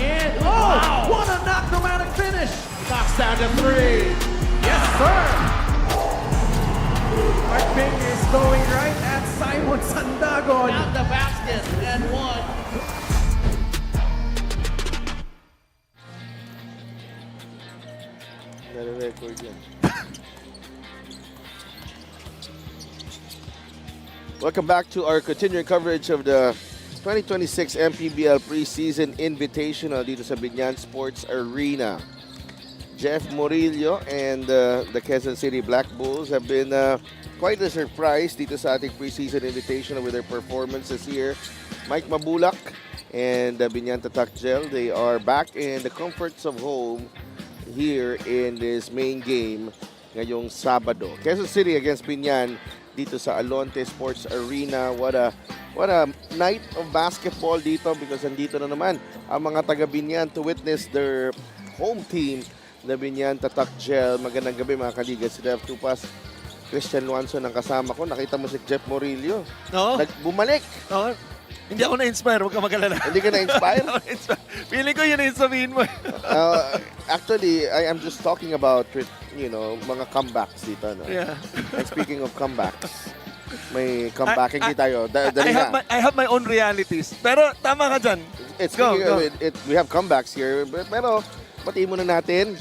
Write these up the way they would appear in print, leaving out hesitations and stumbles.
in. Oh, wow. What a knock-o-matic finish. Knocks down to 3. Yes, sir. Mark Bing is going right at Simon Sandagon. Down the basket and 1. Nare-record yan. Welcome back to our continuing coverage of the 2026 MPBL Preseason Invitational dito sa Biñan Sports Arena. Jeff Murillo and the Quezon City Black Bulls have been quite a surprise dito sa ating Preseason Invitational with their performances here. Mike Mabulak and Biñan Tatakgel, they are back in the comforts of home here in this main game ngayong Sabado. Quezon City against Biñan dito sa Alonte Sports Arena. What a night of basketball dito because andito na naman ang mga taga Biñan to witness their home team, the Biñan Tatakgel. Magandang gabi mga kaliga. Si Dev Tupas, Christian Luanson ang kasama ko. Nakita mo si Jeff Murillo. No. Bumalik. No. Hindi ako na-inspire, huwag ka mag-alala. Hindi ka na-inspire? Feeling ko yun yung sabihin mo. Actually, I am just talking about, you know, mga comebacks dito. No? Yeah. And speaking of comebacks, may comeback hindi tayo. I have my own realities. Pero tama ka dyan. Go. We have comebacks here. Pero, pati muna natin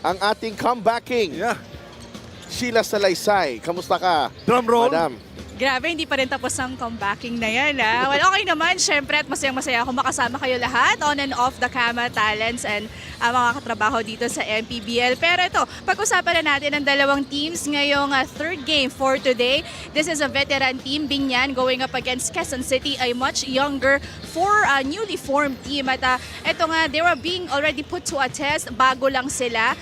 ang ating comebacking. Yeah. Sheila Salaysay, kamusta ka? Drum roll. Madam. Grabe, hindi pa rin tapos ang comebacking na yan. Well, okay naman, syempre, at masayang-masaya ako makasama kayo lahat on and off the camera talents and mga katrabaho dito sa MPBL. Pero ito, pag-usapan na natin ang dalawang teams ngayong third game for today. This is a veteran team, Biñan, going up against Quezon City, a much younger, newly formed team. At ito nga, they were being already put to a test, bago lang sila.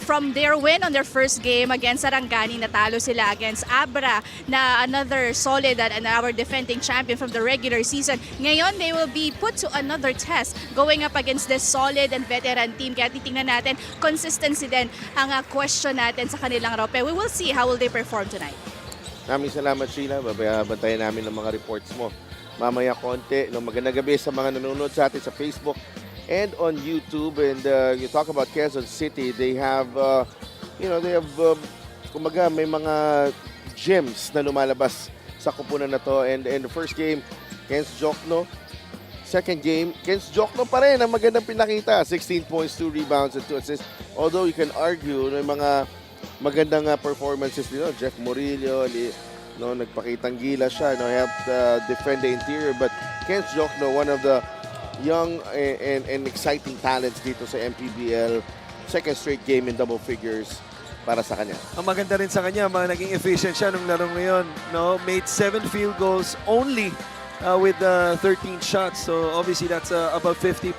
From their win on their first game against Sarangani, natalo sila against Abra, na another solid and our defending champion from the regular season. Ngayon, they will be put to another test going up against this solid and veteran team. Kaya titingnan natin, consistency din ang question natin sa kanilang rope. We will see how will they perform tonight. Maraming salamat, Sheila. Bantayan namin ng mga reports mo mamaya konti. No, magandang gabi sa mga nanonood sa atin sa Facebook and on YouTube. And you talk about Quezon City, they have, kumaga may mga gems na lumalabas sa kupunan na to. And the first game, Ken's Jokno. Second game, Ken's Jokno pa rin ang magandang pinakita. 16 points, 2 rebounds, and 2 assists. Although you can argue, may mga magandang performances dito. Jeff Murillo, nagpakitang gila siya, helped defend the interior. But Ken's Jokno, one of the young and exciting talents dito sa MPBL. Second straight game in double figures para sa kanya. Ang maganda rin sa kanya, naging efficient siya nung larong ngayon. No? Made 7 field goals only with 13 shots. So obviously that's about 50%.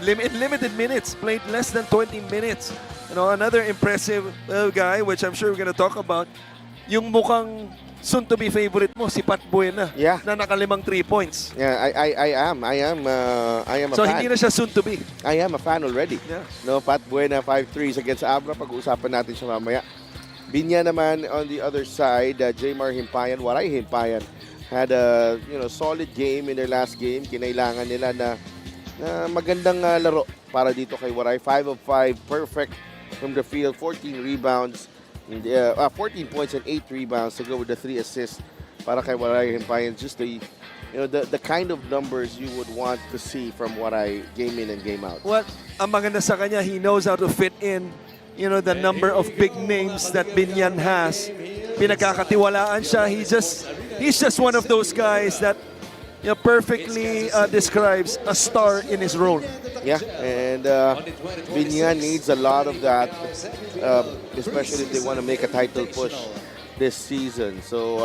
Limited minutes, played less than 20 minutes. Another impressive guy, which I'm sure we're gonna talk about, yung mukhang soon-to-be favorite mo, si Pat Buena, na nakalimang 3 points. Yeah, I am a fan. So hindi na siya soon-to-be. I am a fan already. Yeah. No, Pat Buena, 5 threes against Abra. Pag-uusapan natin siya mamaya. Biñan naman on the other side, Jmar Himpayan, Waray Himpayan, had a solid game in their last game. Kinailangan nila na magandang laro para dito kay Waray. 5 of 5, perfect from the field, 14 rebounds. 14 points and 8 rebounds to go with the 3 assists para kay Waray Himpayan. Just the kind of numbers you would want to see from Waray game in and game out. Well, ang maganda sa kanya, he knows how to fit in the number of big names that Biñan has. Pinagkakatiwalaan siya. He's just one of those guys that perfectly describes a star in his role. Yeah, and Biñan needs a lot of that, especially if they want to make a title push this season. So,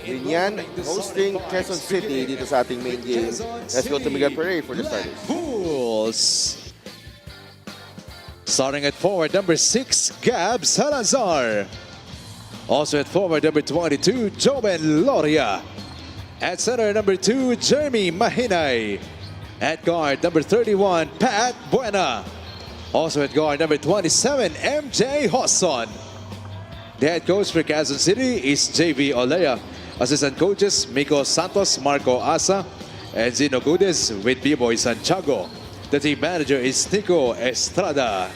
Biñan hosting Quezon City dito sa ating main game. Let's go to Miguel Pereira for the starters. Bulls. Starting at forward, number 6, Gab Salazar. Also at forward, number 22, Joven Loria. At center, number 2, Jeremy Mahinay. At guard, number 31, Pat Buena. Also at guard, number 27, MJ Hosson. The head coach for Quezon City is JV Olea. Assistant coaches, Miko Santos, Marco Asa, and Zino Gudes with B-Boy Santiago. The team manager is Nico Estrada.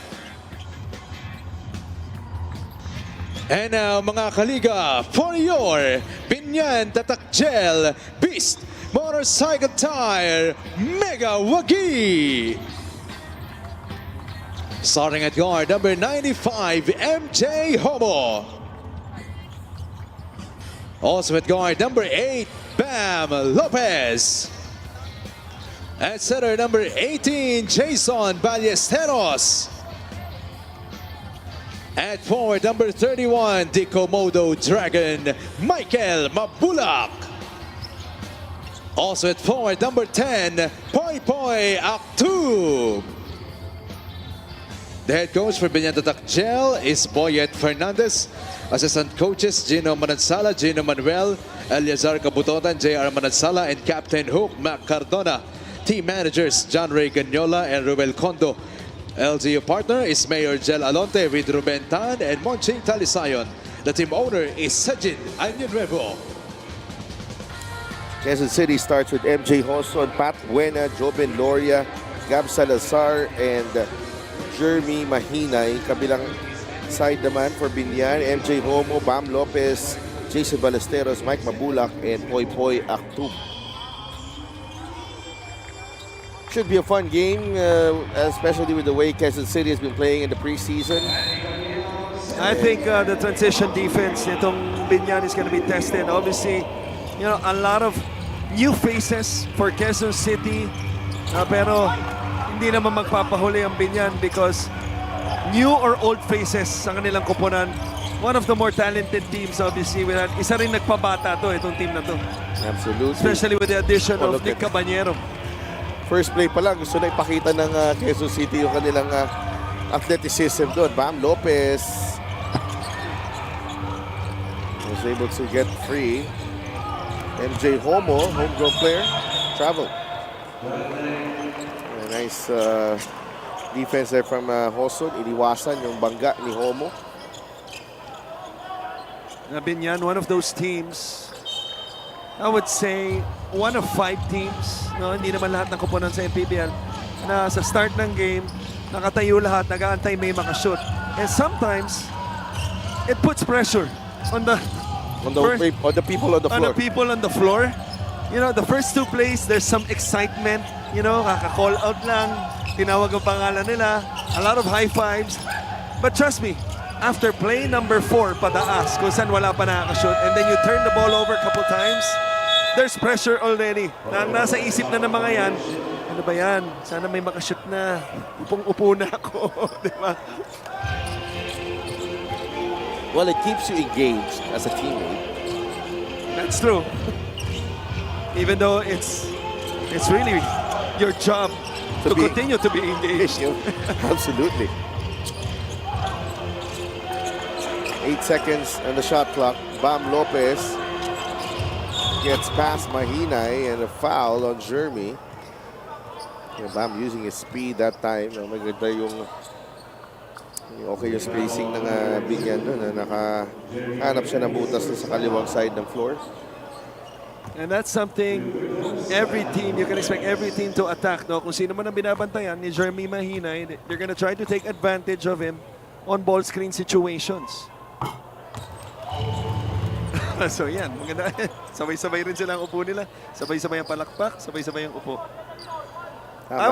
And now, mga kaliga, for your Biñan Tatak Gel Beast Motorcycle Tire Mega Wagi. Starting at guard, number 95, MJ Homo. Also at guard, number 8, Bam Lopez. At center, number 18, Jason Ballesteros. At forward, number 31, the Komodo Dragon, Michael Mabulak. Also at forward, number 10, Poy Poy Aktub. The head coach for Biñan Tatak Gel is Boyet Fernandez. Assistant coaches, Gino Manansala, Gino Manuel, Eliazar Kabutotan, JR Manansala, and Captain Hook Mac Cardona. Team managers, John Ray Ganyola and Ruel Condo. LGU partner is Mayor Jel Alonte with Ruben Tan and Monching Talisayon. The team owner is Sajid Añanuevo. Quezon City starts with MJ Hoson, Pat Buena, Joben Loria, Gab Salazar, and Jeremy Mahinay. Kabilang side naman for Biñan, MJ Homo, Bam Lopez, Jason Ballesteros, Mike Mabulak, and Poy Poy Aktub. Should be a fun game, especially with the way Quezon City has been playing in the preseason. I think the transition defense nitong Biñan is going to be tested. Obviously, you know, a lot of new faces for Quezon City. Pero hindi naman magpapahuli ang Biñan because new or old faces sa kanilang koponan. One of the more talented teams, obviously. Isa rin nagpabata to, itong team na to. Absolutely. Especially with the addition of Nick Caballero. First play pa lang, gusto na ipakita ng Quezon City yung kanilang athleticism doon. Bam Lopez was able to get free. MJ Homo, homegrown player, travel. A nice defense there from Hoson. Iniwasan yung bangga ni Homo. Biñan, one of those teams, I would say, one of 5 teams, no, hindi naman lahat ng koponan sa MPBL, na sa start ng game, nakatayo lahat, nag-aantay may makashoot. And sometimes, it puts pressure on the people on the floor. On the people on the floor. You know, the first 2 plays, there's some excitement. You know, kaka-call out lang, tinawag ang pangalan nila, a lot of high fives. But trust me, after play number 4, pataas, kung saan wala pa nakakashoot, and then you turn the ball over a couple times, there's pressure already. Nasa isip na ng mga yan, ano ba yan? Sana may makashoot na. Upong-upo na ako. Diba? Well, it keeps you engaged as a teammate. That's true. Even though it's really your job to continue to be engaged. Absolutely. 8 seconds on the shot clock. Bam Lopez gets past Mahinay and a foul on Jeremy. Bam using his speed that time. Maganda yung okay yung spacing ng Biñan doon na nakahanap siya ng butas sa kaliwang side ng floor. And that's something every team, you can expect every team to attack. No? Kung sino man ang binabantayan ni Jeremy Mahinay, they're gonna try to take advantage of him on ball screen situations. So yan, maganda. Sabay-sabay rin sila ang upo nila. Sabay-sabay ang palakpak, sabay-sabay ang upo. I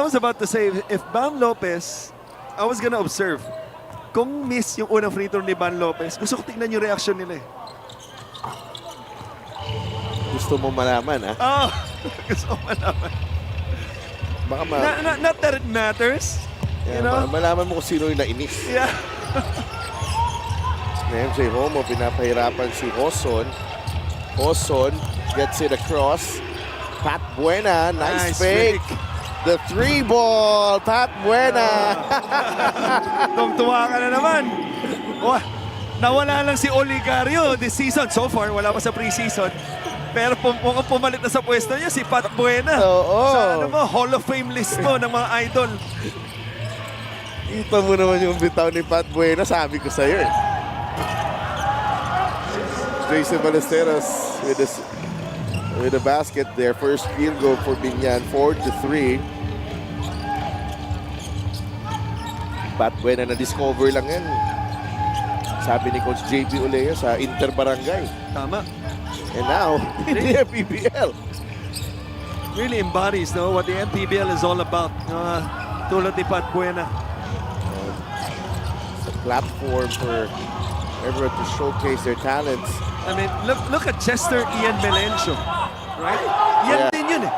was about to say, if Bam Lopez, I was gonna observe, kung miss yung unang free throw ni Bam Lopez, gusto ko tingnan yung reaction nila eh. Gusto mo malaman, ha? Oh, gusto ko malaman. Baka Not that it matters. yeah, You know? malaman mo kung sino yung nainis. Yeah. MJ Homo, pinapahirapan si Hoson. Hoson gets it across. Pat Buena, nice fake. The 3 ball, Pat Buena. Tuwa ka na naman. Oh, nawala lang si Oligario this season. So far, wala pa sa preseason. Pero mukhang pumalit na sa pwesto niya si Pat Buena. Sa ano mo, Hall of Fame list mo ng mga idol. Kita mo naman yung bitaw ni Pat Buena, sabi ko sa'yo eh. Jason Ballesteros with this with the basket. Their first field goal for Biñan, 4-3. Pat Buena na-discover lang yan. Sabi ni Coach JB Olea sa Interbarangay. Tama. And now, in the MPBL. Really embodies what the MPBL is all about. Tulad ni Pat Buena. It's a platform for everyone to showcase their talents. I mean, look at Chester Ian Melencio, right? Yan Yeah. din yun eh.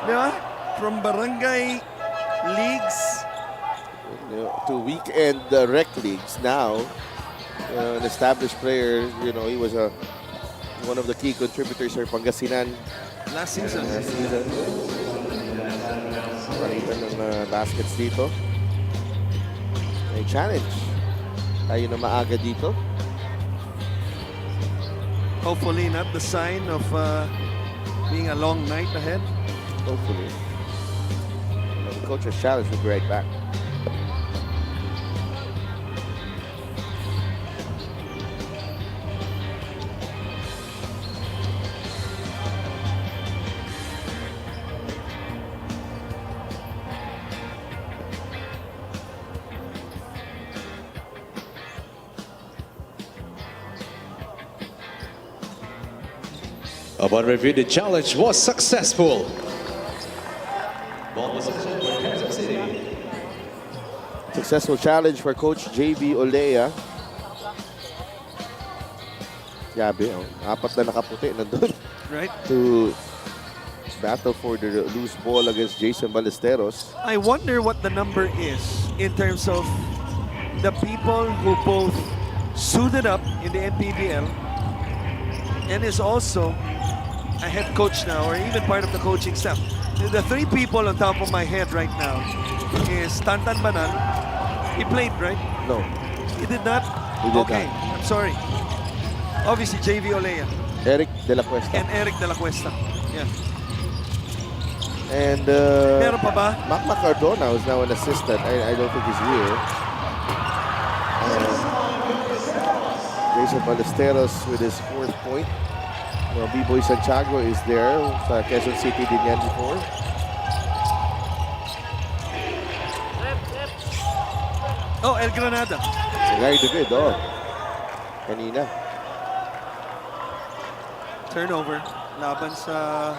Di ba? From barangay leagues. To weekend rec leagues now. An established player, he was one of the key contributors for Pangasinan Last season. Palitan ng baskets dito. May challenge. Tayo na maaga dito. Hopefully not the sign of being a long night ahead. Hopefully. The coach's challenge will be right back. Upon review, the challenge was successful. Ball possession for Quezon City. Successful challenge for Coach JB Olea. Yabe, apat na nakaputi nandun Right? to battle for the loose ball against Jason Ballesteros. I wonder what the number is in terms of the people who both suited up in the MPBL and is also a head coach now or even part of the coaching staff. The three people on top of my head right now is Tantan Banan. He played, right? No, He did not? He did okay, not. I'm sorry. Obviously, JV Olea Eric De La Cuesta. and Eric De La Cuesta. Yeah. And Meron pa ba? Macma Cardona is now an assistant. I don't think he's here. Jason Ballesteros with his 4th point. B-Boy Santiago is there sa Quezon City din yan before. Oh, El Granada. Guy David, kanina. Turnover. Laban sa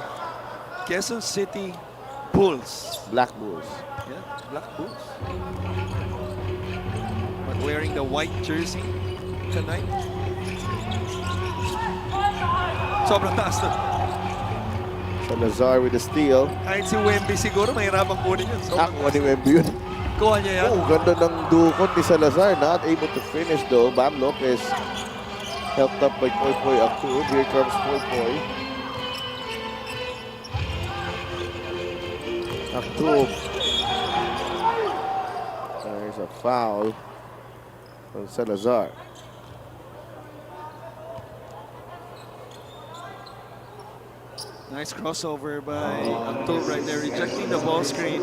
Quezon City Bulls. Black Bulls. Yeah, Black Bulls. But wearing the white jersey tonight. Sobrang taas na. Salazar with the steal. Kahit si Wemby siguro, mahirapang kunin yun. Ako ni Wemby yun. Kuha niya yan. Oh, ganda ng dukot ni Salazar. Not able to finish though. Bam Lopez helped up by Poy Poy Aktu. Here comes Poy Poy. Aktu. There's a foul on Salazar. Nice crossover by Antul right there, rejecting the ball screen.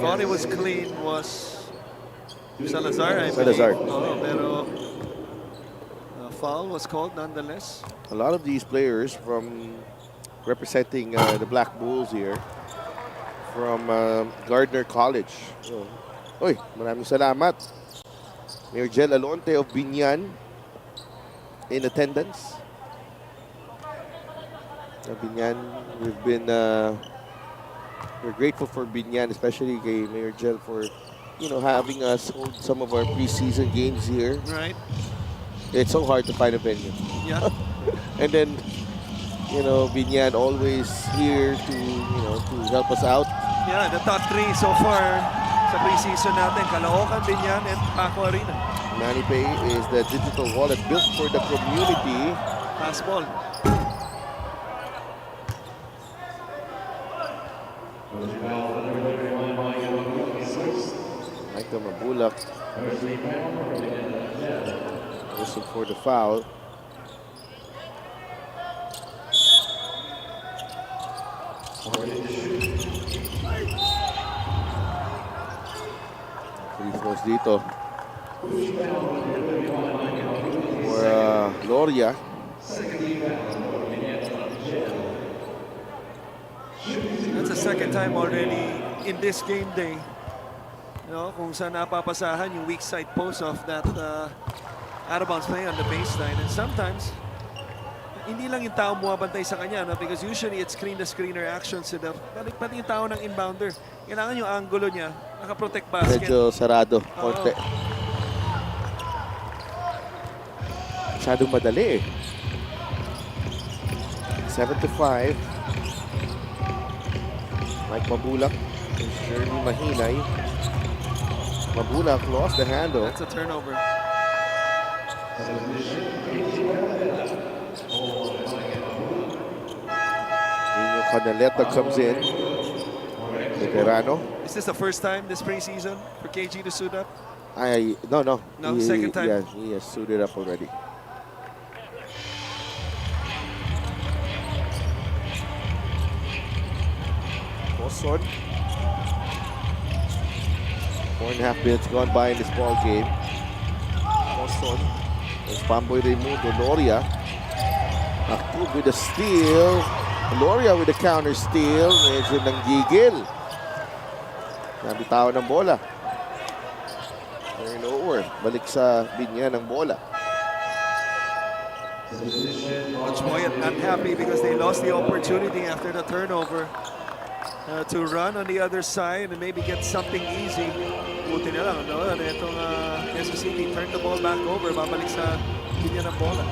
Thought it was clean was Salazar, I believe. Salazar. Pero foul was called nonetheless. A lot of these players from representing the Black Bulls here from Gardner College. So, oy, maraming salamat. Mayor Jel Alonte of Biñan in attendance. Biñan, we're grateful for Biñan, especially kay Mayor Jel for having us hold some of our preseason games here. Right. It's so hard to find a venue. Yeah. And then, Biñan always here to help us out. Yeah, the top three so far sa preseason natin, Caloocan, Biñan, and Paco Arena. MoneyPay is the digital wallet built for the community. Pass ball. Michael Mabulak whistle for the foul. Free throws dito for Gloria. second time already in this game day. Kung saan napapasahan yung weak side post of that out of bounds play on the baseline. And sometimes, hindi lang yung tao bumabantay sa kanya, because usually it's screen-to-screener actions. Pati yung tao ng inbounder, kailangan yung angulo niya, naka-protect basket. Medyo sarado. Konti. Masyadong madali 7-5. Mike Mabulak. Jeremy Mahinay. Mabulak lost the handle. That's a turnover. Nino Canaleta comes in. Veterano. Is this the first time this preseason for KG to suit up? No. No, second time. Yeah, he has suited up already. Quezon. 4.5 minutes gone by in this ball game. Quezon. There's Pamboy Raimundo. Loria. Akub with a steal. Loria with a counter steal. Medyo nanggigil. Nabitaw ng bola. Turnover. Balik sa Biñan ng bola. Coach Boyet not happy because they lost the opportunity after the turnover to run on the other side and maybe get something easy. Buti na lang, no? Itong Quezon City turned the ball back over. Babalik sa Biñan ng bola.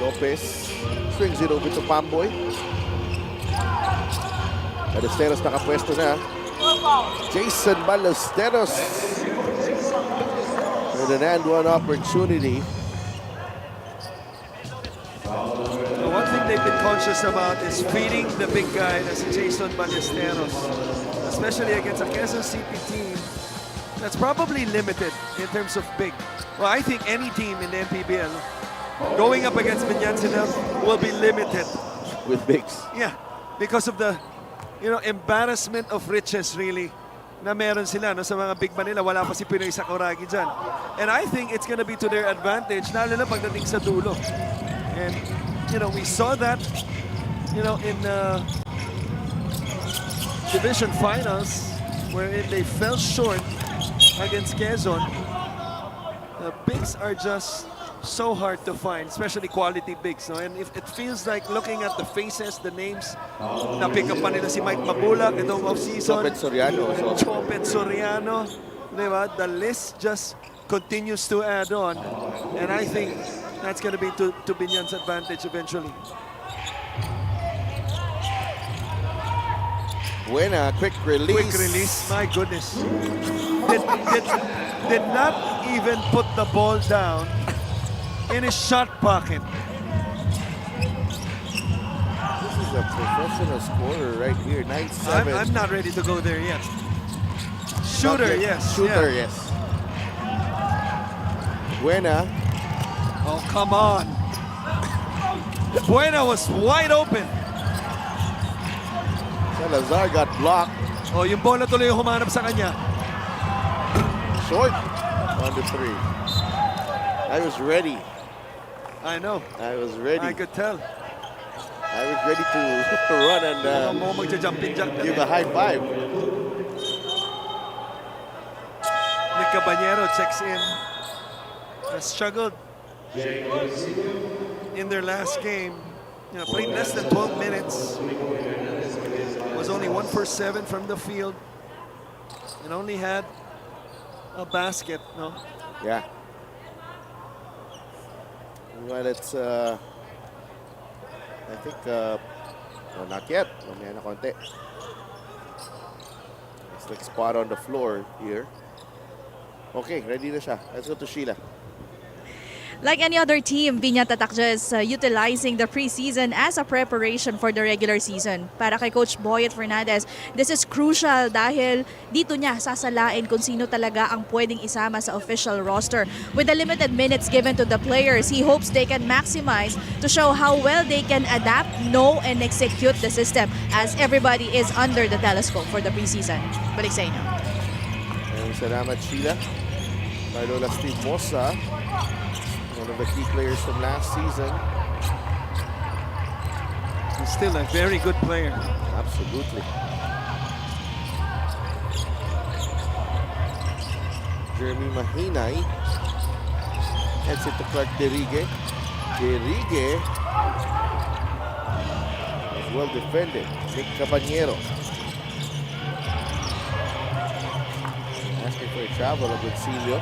Lopez swings it over to Pamboy. Ballesteros nakapwesto na. Jason Ballesteros with an and one opportunity. One thing they've been conscious about is feeding the big guy, that's Jason Ballesteros, especially against a Quezon City team that's probably limited in terms of big. Well, I think any team in the MPBL going up against Biñan will be limited With bigs. Yeah, because of the embarrassment of riches really na meron sila sa mga big man nila. Wala pa si Pinoy Sakuragi dyan. And I think it's gonna be to their advantage lalo na pagdating sa dulo. And we saw that in division finals wherein they fell short against Quezon. The bigs are just so hard to find, especially quality bigs. And if it feels like looking at the faces, the names, na-pick up pa nila si Mike Mabulak itong off-season. Chopet Soriano. Chopet Soriano. Diba? The list just continues to add on. And I think that's going to be to Biñan's advantage eventually. Buena, quick release. Quick release, my goodness. Did not even put the ball down in his shot pocket. This is a professional scorer right here. 9-7. I'm not ready to go there yet. Shooter, yes. Shooter, yeah. yes. Buena. Oh, come on. Buena was wide open. Salazar got blocked. Oh, yung bola tuloy yung humanap sa kanya. Short. 1-3. I was ready. I know. I was ready. I could tell. I was ready to run and Mo magja-jumping jack. give a high five. Nick Caballero checks in. Has struggled in their last game. Played less than 12 minutes. Was only 1 for 7 from the field. And only had a basket, no? Yeah. Well, it's, I think, well, not yet. Mamaya na konti. It's like spot on the floor here. Okay, ready na siya. Let's go to Sheila. Like any other team, Biñan Tatakja is utilizing the preseason as a preparation for the regular season. Para kay Coach Boyet Fernandez, this is crucial dahil dito niya sasalain kung sino talaga ang pwedeng isama sa official roster. With the limited minutes given to the players, he hopes they can maximize to show how well they can adapt, know, and execute the system as everybody is under the telescope for the preseason. Balik sa inyo. Salamat, Sheila. Carlola Steve Mosa, one of the key players from last season. He's still a very good player. Absolutely. Jeremy Mahinay. Heads it to Clark Derrigue. Derrigue is well defended. Nick Caballero. Asking for a travel of Lucilio.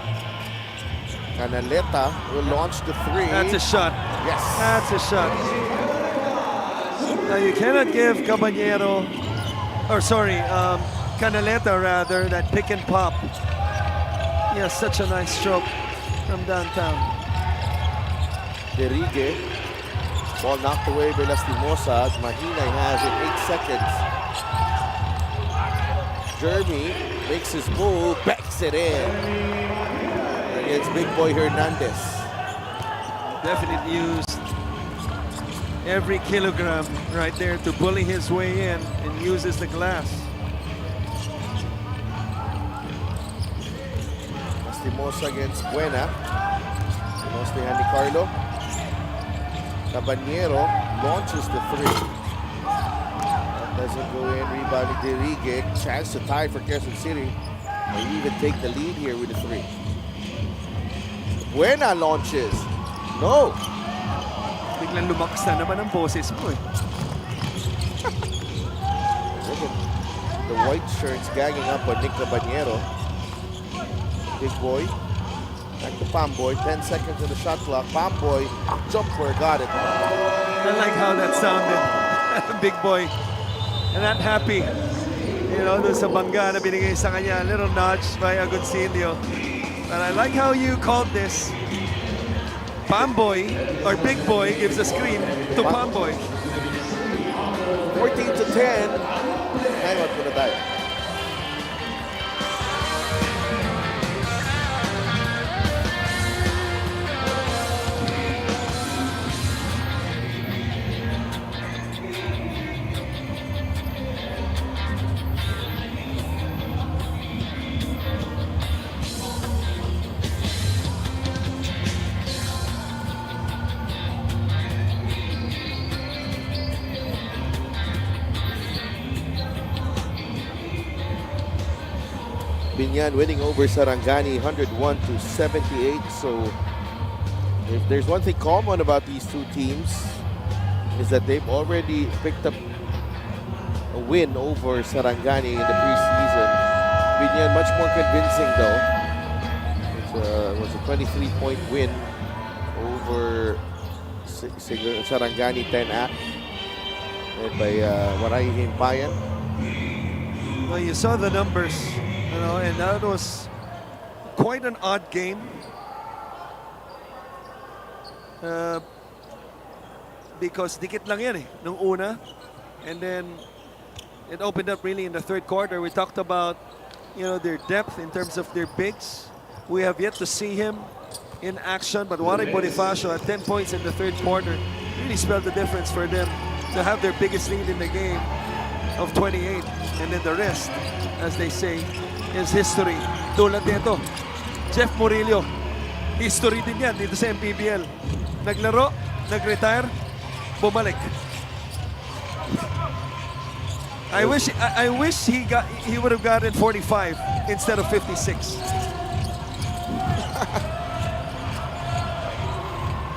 Canaleta will launch the three. That's a shot. Yes. That's a shot. Now you cannot give Caballero, or sorry, Canaleta rather, that pick and pop. He has such a nice stroke from downtown. Derrigue. Ball knocked away by Lastimosa. Mahinay has it, 8 seconds. Jeremy makes his move, backs it in. Against big boy Hernandez. Definitely used every kilogram right there to bully his way in and uses the glass. Lastimosa against Buena. Mostly Andy Carlo. Caballero launches the three. That doesn't go in. Rebounded Derrigue. Chance to tie for Quezon City. They even take the lead here with the three. Buena launches. No. Biglang lumakas na naman ang boses mo eh. Look at the white shirts gagging up on Nick Caballero. Big boy. Back to Pamboy. 10 seconds on the shot clock. Pamboy. Jumper. Got it. I like how that sounded. Big boy. And not happy. You know, doon sa bangga na binigay sa kanya. A little nudge by Agoncillo. But I like how you called this. Pamboy, or Big Boy, gives a screen to Pamboy. 14 to 10. Hang on muna tayo. Biñan winning over Sarangani 101 to 78. So if there's one thing common about these two teams is that they've already picked up a win over Sarangani in the preseason. Biñan much more convincing though. It was a 23-point win over Sarangani 10-8 led by Waray Himpayan. Well, you saw the numbers, you know, and that was quite an odd game. Because dikit lang yan eh, nung una. And then it opened up really in the third quarter. We talked about, you know, their depth in terms of their bigs. We have yet to see him in action, but Waray Bonifacio at 10 points in the third quarter really spelled the difference for them to have their biggest lead in the game of 28. And then the rest, as they say, is history. Tulad nito, Jeff Murillo. History din yan dito sa MPBL. Naglaro, nag-retire, bumalik. I wish he would have gotten 45 instead of 56.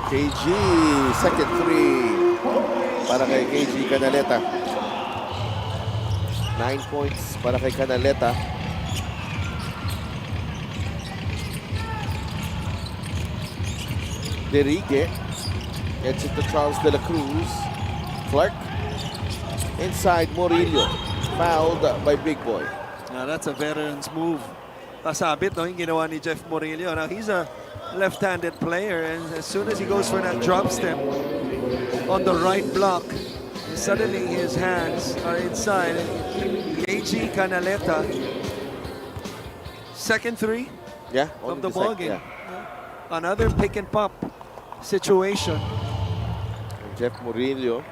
KG, second three para kay KG Canaleta. 9 points para kay Canaleta. Derrigue gets it to Charles de la Cruz. Clark inside Murillo. Fouled by Big Boy. Now that's a veteran's move. Pasabit, no, yung ginawa ni Jeff Murillo. Now he's a left-handed player, and as soon as he goes for that drop step on the right block, suddenly his hands are inside. KG Canaleta, second three Yeah, of only the ball game. yeah. Another pick and pop situation. Jeff Murillo.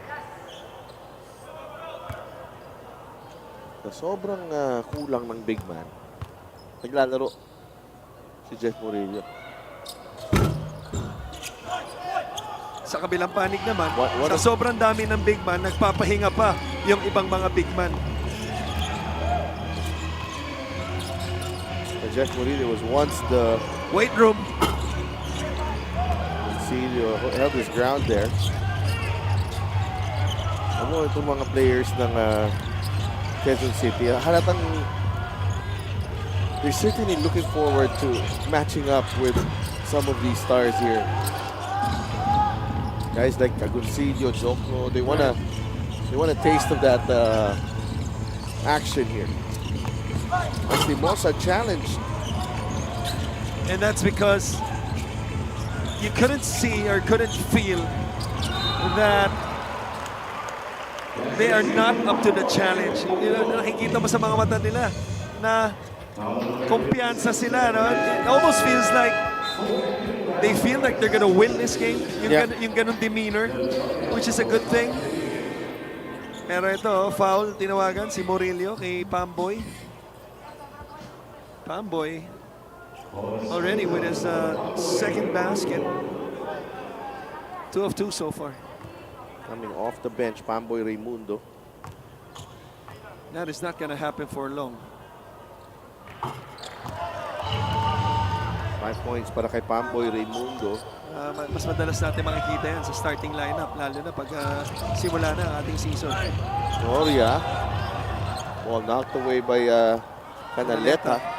Sa sobrang kulang ng big man, naglalaro si Jeff Murillo. Sa kabilang panig naman, What sa sobrang dami ng big man, nagpapahinga pa yung ibang mga big man. Jeff Murillo was once the Weight room. Concilio held his ground there. Ano itong mga players ng Quezon City, halatang they're certainly looking forward to matching up with some of these stars here. Guys like Agoncillo, Jokno, they want a taste of that action here. Lastimosa challenged. And that's because you couldn't see or couldn't feel that they are not up to the challenge. You know, nakikita mo sa mga mata nila na kumpiyansa sila. No? It almost feels like they feel like they're gonna win this game. Yung ganun demeanor, which is a good thing. Pero ito, foul, tinawagan si Murillo kay Pamboy. Pamboy already with his second basket. 2 of 2 so far. Coming off the bench, Pamboy Raimundo. That is not gonna happen for long. 5 points para kay Pamboy Raimundo. Mas madalas natin makikita yan sa starting lineup, lalo na pag simula na ang ating season. Gloria. Ball knocked away by Canaleta.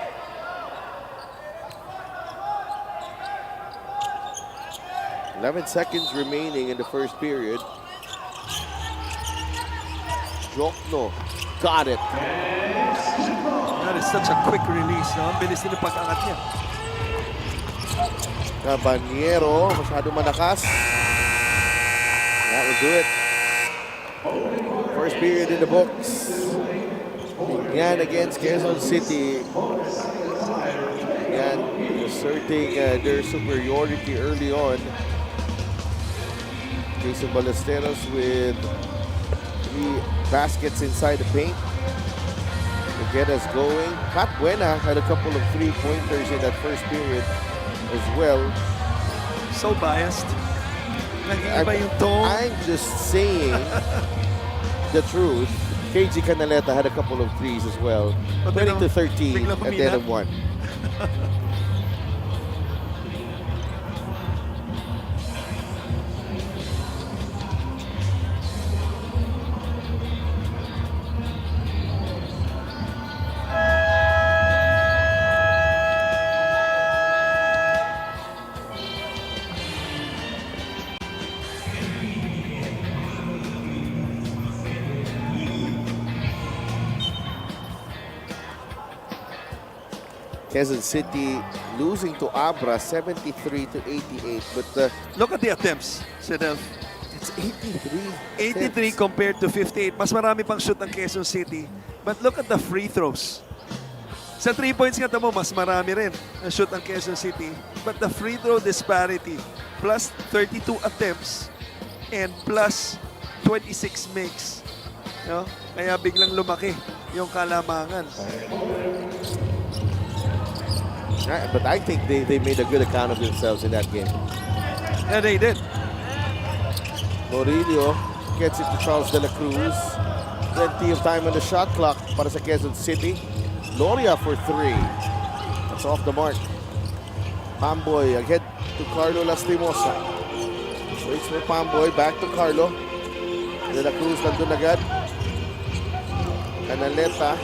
11 seconds remaining in the first period. Jokno got it. That is such a quick release, no? Ang bilis din ang pag-angat niya. Caballero, masyado malakas. That will do it. First period in the books. Biñan against Quezon City. Biñan asserting their superiority early on. Jason Ballesteros with 3 baskets inside the paint to get us going. Pat Buena had a couple of 3-pointers in that first period as well. So biased. Nag-iiba yung tone. I'm just saying the truth. KG Canaleta had a couple of threes as well. But 20 to 13 biglang at the end of one. Quezon City losing to Abra 73 to 88, but Look at the attempts, Sedel. it's 83. 83 compared to 58. Mas marami pang shoot ng Quezon City. But look at the free throws. Sa 3 points nga mo, mas marami rin ang shoot ng Quezon City. But the free throw disparity, plus 32 attempts and plus 26 makes. No? Kaya biglang lumaki yung kalamangan. But I think they made a good account of themselves in that game. Yeah, they did. Murillo gets it to Charles De La Cruz. Plenty of time on the shot clock para sa Quezon City. Gloria for 3. That's off the mark. Pamboy ahead to Carlo Lastimosa. Waits for Pamboy, back to Carlo. De La Cruz nandun agad. Canaleta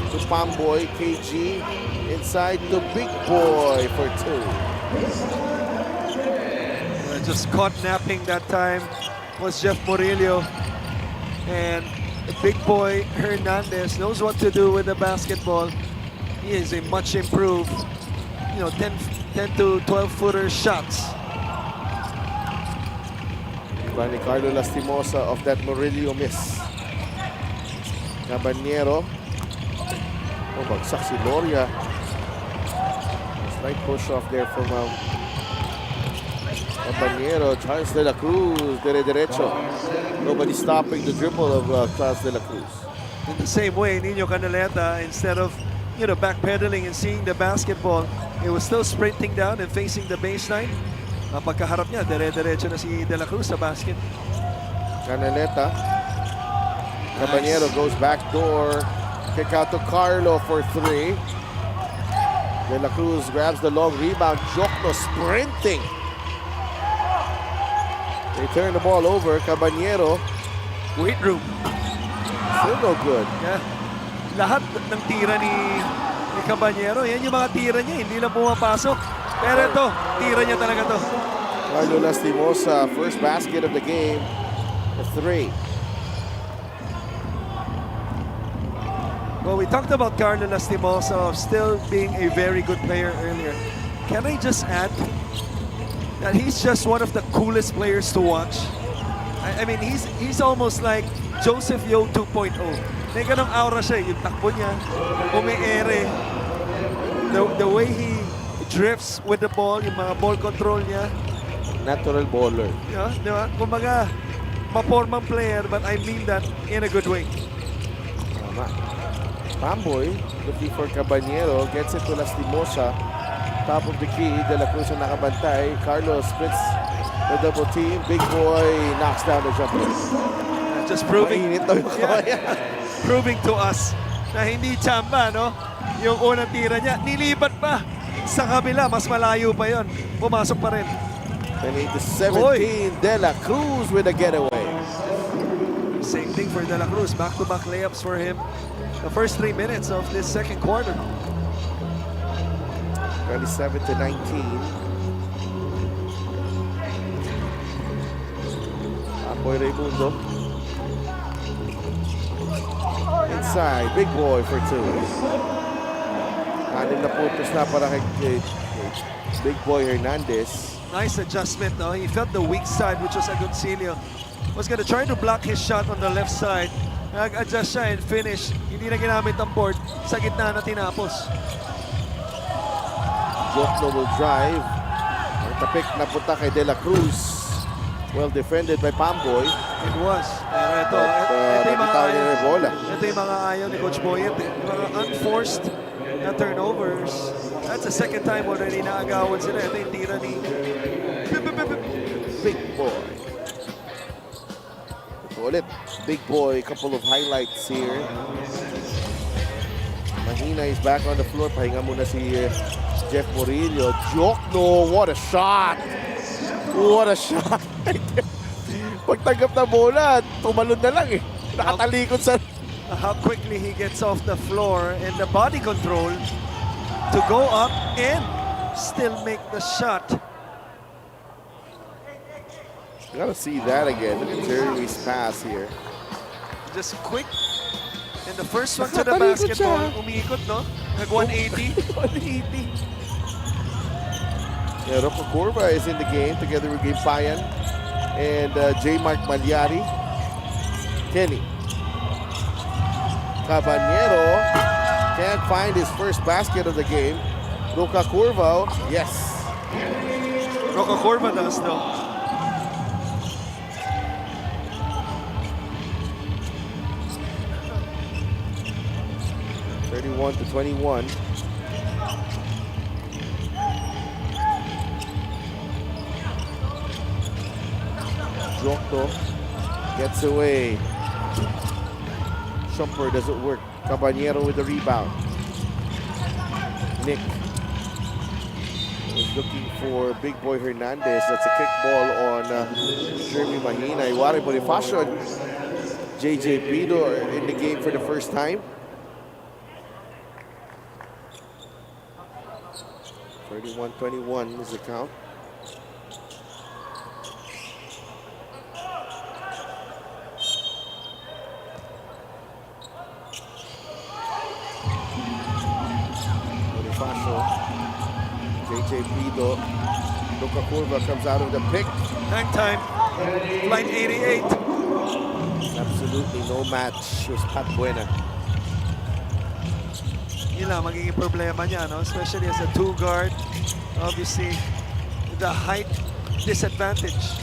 to Pamboy, KG inside to Big Boy for 2. Just caught napping that time was Jeff Murillo. And the Big Boy Hernandez knows what to do with the basketball. He is a much improved, 10 to 12 footer shots. Ni Carlo Lastimosa of that Murillo miss. Caballero. Oh, bagsak si Gloria. Slight push off there from Caballero. Charles De La Cruz, derecho. Nobody stopping the dribble of Charles De La Cruz. In the same way, Nino Canaleta, instead of backpedaling and seeing the basketball, he was still sprinting down and facing the baseline. Pagkaharap niya, dire-diretso na si De La Cruz sa basket. Canaleta. Caballero goes back door. Kick out to Carlo for 3. De La Cruz grabs the long rebound. Jokno sprinting. They turn the ball over. Caballero. Weight room. Still no good. Yeah. Lahat ng tira ni Caballero, yan yung mga tira niya, hindi lang pumapasok. Pero ito, tira niya talaga to. Carlo Lastimosa, first basket of the game. A 3. Well, we talked about Carlo Lastimosa still being a very good player earlier. Can I just add that he's just one of the coolest players to watch? I mean, he's almost like Joseph Yo 2.0. May ganong aura siya, yung takbo niya, umiere. The way he drifts with the ball, yung mga ball control niya. Natural baller. Yeah, di ba? Kumbaga, mapormang player, but I mean that in a good way. Tama. Pamboy, looking for Caballero, gets it to Lastimosa. Top of the key, De La Cruz ang nakabantay. Carlos splits the double team. Big boy knocks down the jumper. Just proving, Mainit daw yung kamay. proving to us na hindi chamba, no? Yung unang tira niya, nilipat pa sa kabila, mas malayo pa yon. Pumasok pa rin. 28-17, De La Cruz with a getaway. Same thing for De La Cruz, back-to-back layups for him. The first 3 minutes of this second quarter. 27-19. Apoy Raimundo. Inside, big boy for 2. 6 na puntos na para kay Big Boy Hernandez. Nice adjustment, no? He felt the weak side, which was Agoncillo. Was gonna try to block his shot on the left side. Nag-adjust siya and finish. Hindi na ginamit ang board. Sa gitna na tinapos. Jokno will drive. Ang tapik na punta kay De La Cruz. Well defended by Pamboy. It was. Pero ito, ito yung mga nakitaw niya ayaw. na yung bola. Ito yung mga ayaw ni Coach Boyet. Mga unforced na turnovers. That's the second time already na agawan sila. Ito yung tira ni Big Boy. Ito ulit. Big Boy, couple of highlights here. Mahina is back on the floor. Pahinga muna si Jeff Murillo. Jokno, what a shot! What a shot! Pagtanggap na bola, tumalon na lang eh. Nakatalikod sa... how quickly he gets off the floor and the body control to go up and still make the shot. You gotta see that again. Look at Jeremy's pass here. Just quick. And the first one to the Nakatalikod basketball, siya. umiikot, no? Nag 180. 180. Yeah, Rocco Corva is in the game together with Gabe Payan and J. Mark Malyari. Kenny. Caballero can't find his first basket of the game. Luca Corva, yes. Rocco Corva does, though. To 21. Jokno gets away. Shumper doesn't work. Caballero with the rebound. Nick is looking for Big Boy Hernandez. That's a kick ball on Jeremy Mahina. Iwari Bonifacio and JJ Pido are in the game for the first time. 31-21 is the count. Bonifacio, JJ Pido, Luca Curva comes out of the pick. Hang time. Line 88. Absolutely no match was Pat Buena. Yun lang magiging problema niya, no? Especially as a two guard. Obviously, the height disadvantage.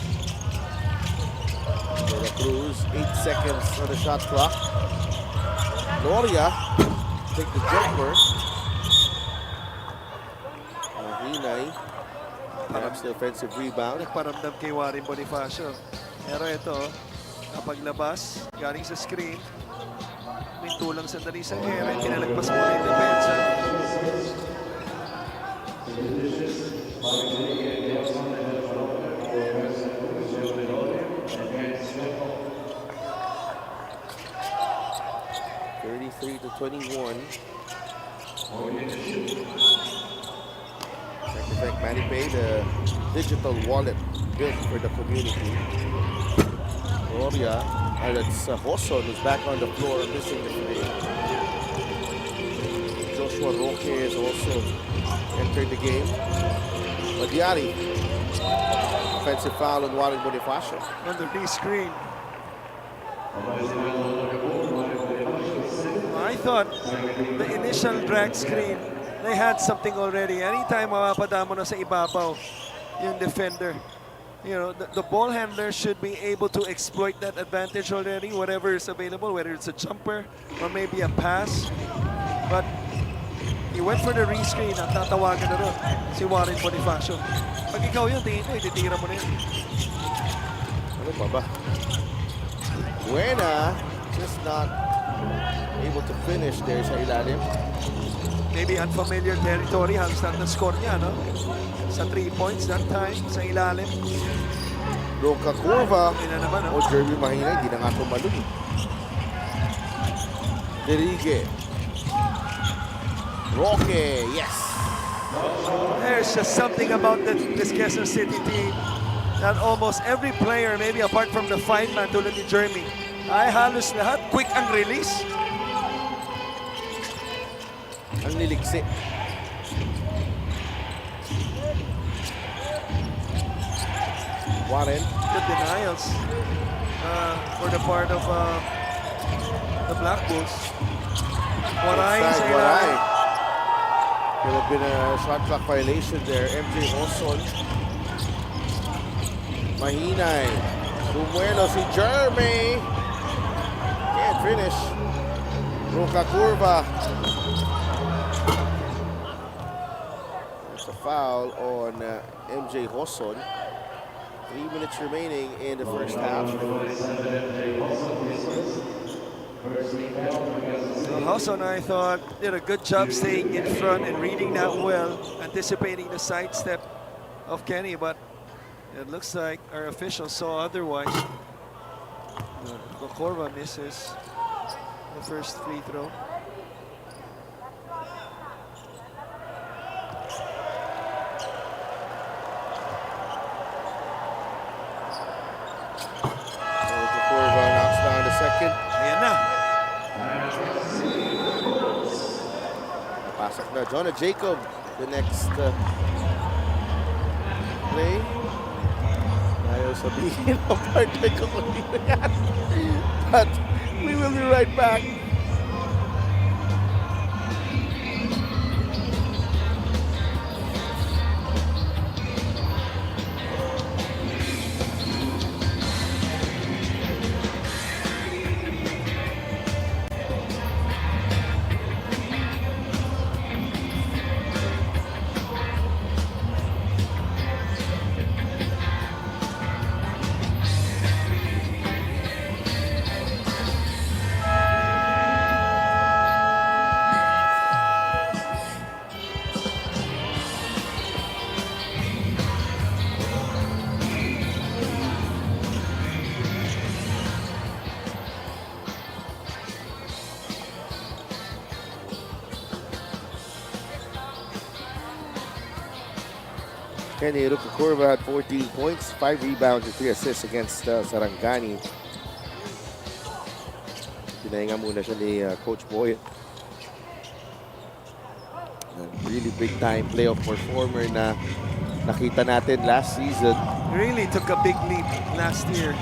De La Cruz, 8 seconds on the shot clock. Loria take the jumper. Mahinay Perhaps the offensive rebound. Nagparamdam kay Warren Bonifacio. Pero ito, napaglabas, galing sa screen. May tulang sandali sa ere, pinalagpas muna yung depensa. To 21. To thank MoneyPay, the digital wallet built for the community. Gloria, that's Hoson who's back on the floor missing the free. Joshua Roque has also entered the game. Madiari, offensive foul on Warren Bonifacio. Under the screen. I thought the initial drag screen, they had something already. Anytime mapapada mo na sa ibabaw yung defender, you know, the ball handler should be able to exploit that advantage already, whatever is available, whether it's a jumper or maybe a pass. But he went for the rescreen at tatawagan na rin si Warren Bonifacio. Pag ikaw yun, tingin ko, ititira mo na yun. Ano pa ba? Buena, just not able to finish there sa ilalim. Maybe unfamiliar territory, halos lahat ng score niya, no? Sa 3 points that time, sa ilalim. Roca Curva. Yun na naman, no? O Jeremy Mahina, hindi na nga tumalog. Derigue. Roque, yes. There's just something about this Quezon City team that almost every player, maybe apart from the 5-man tulad ni Jeremy, ay halos lahat quick ang release. Ang niliksi. Warren. Good denials for the part of the Black Bulls. Waray sa Waray. ilalim. There have been a shot clock violation there. MJ Hoson. Mahinay. Bumuelo si Jeremy. Can't finish. Roca Curva. There's a foul on MJ Hoson. 3 minutes remaining in the first half. Hoson, I thought, did a good job staying in front and reading that well, anticipating the sidestep of Kenny, but it looks like our officials saw otherwise. Corva misses the first free throw. Corva knocks down the second. Ayan na. Pasok na. Jonah Jacob, the next play. Ayaw sabihin ang partner ko kung dito yan. But we will be right back. Kenny Rukakurva had 14 points, 5 rebounds, and 3 assists against Sarangani. Pinahinga muna siya ni Coach Boy. Really big time playoff performer na nakita natin last season. Really took a big leap last year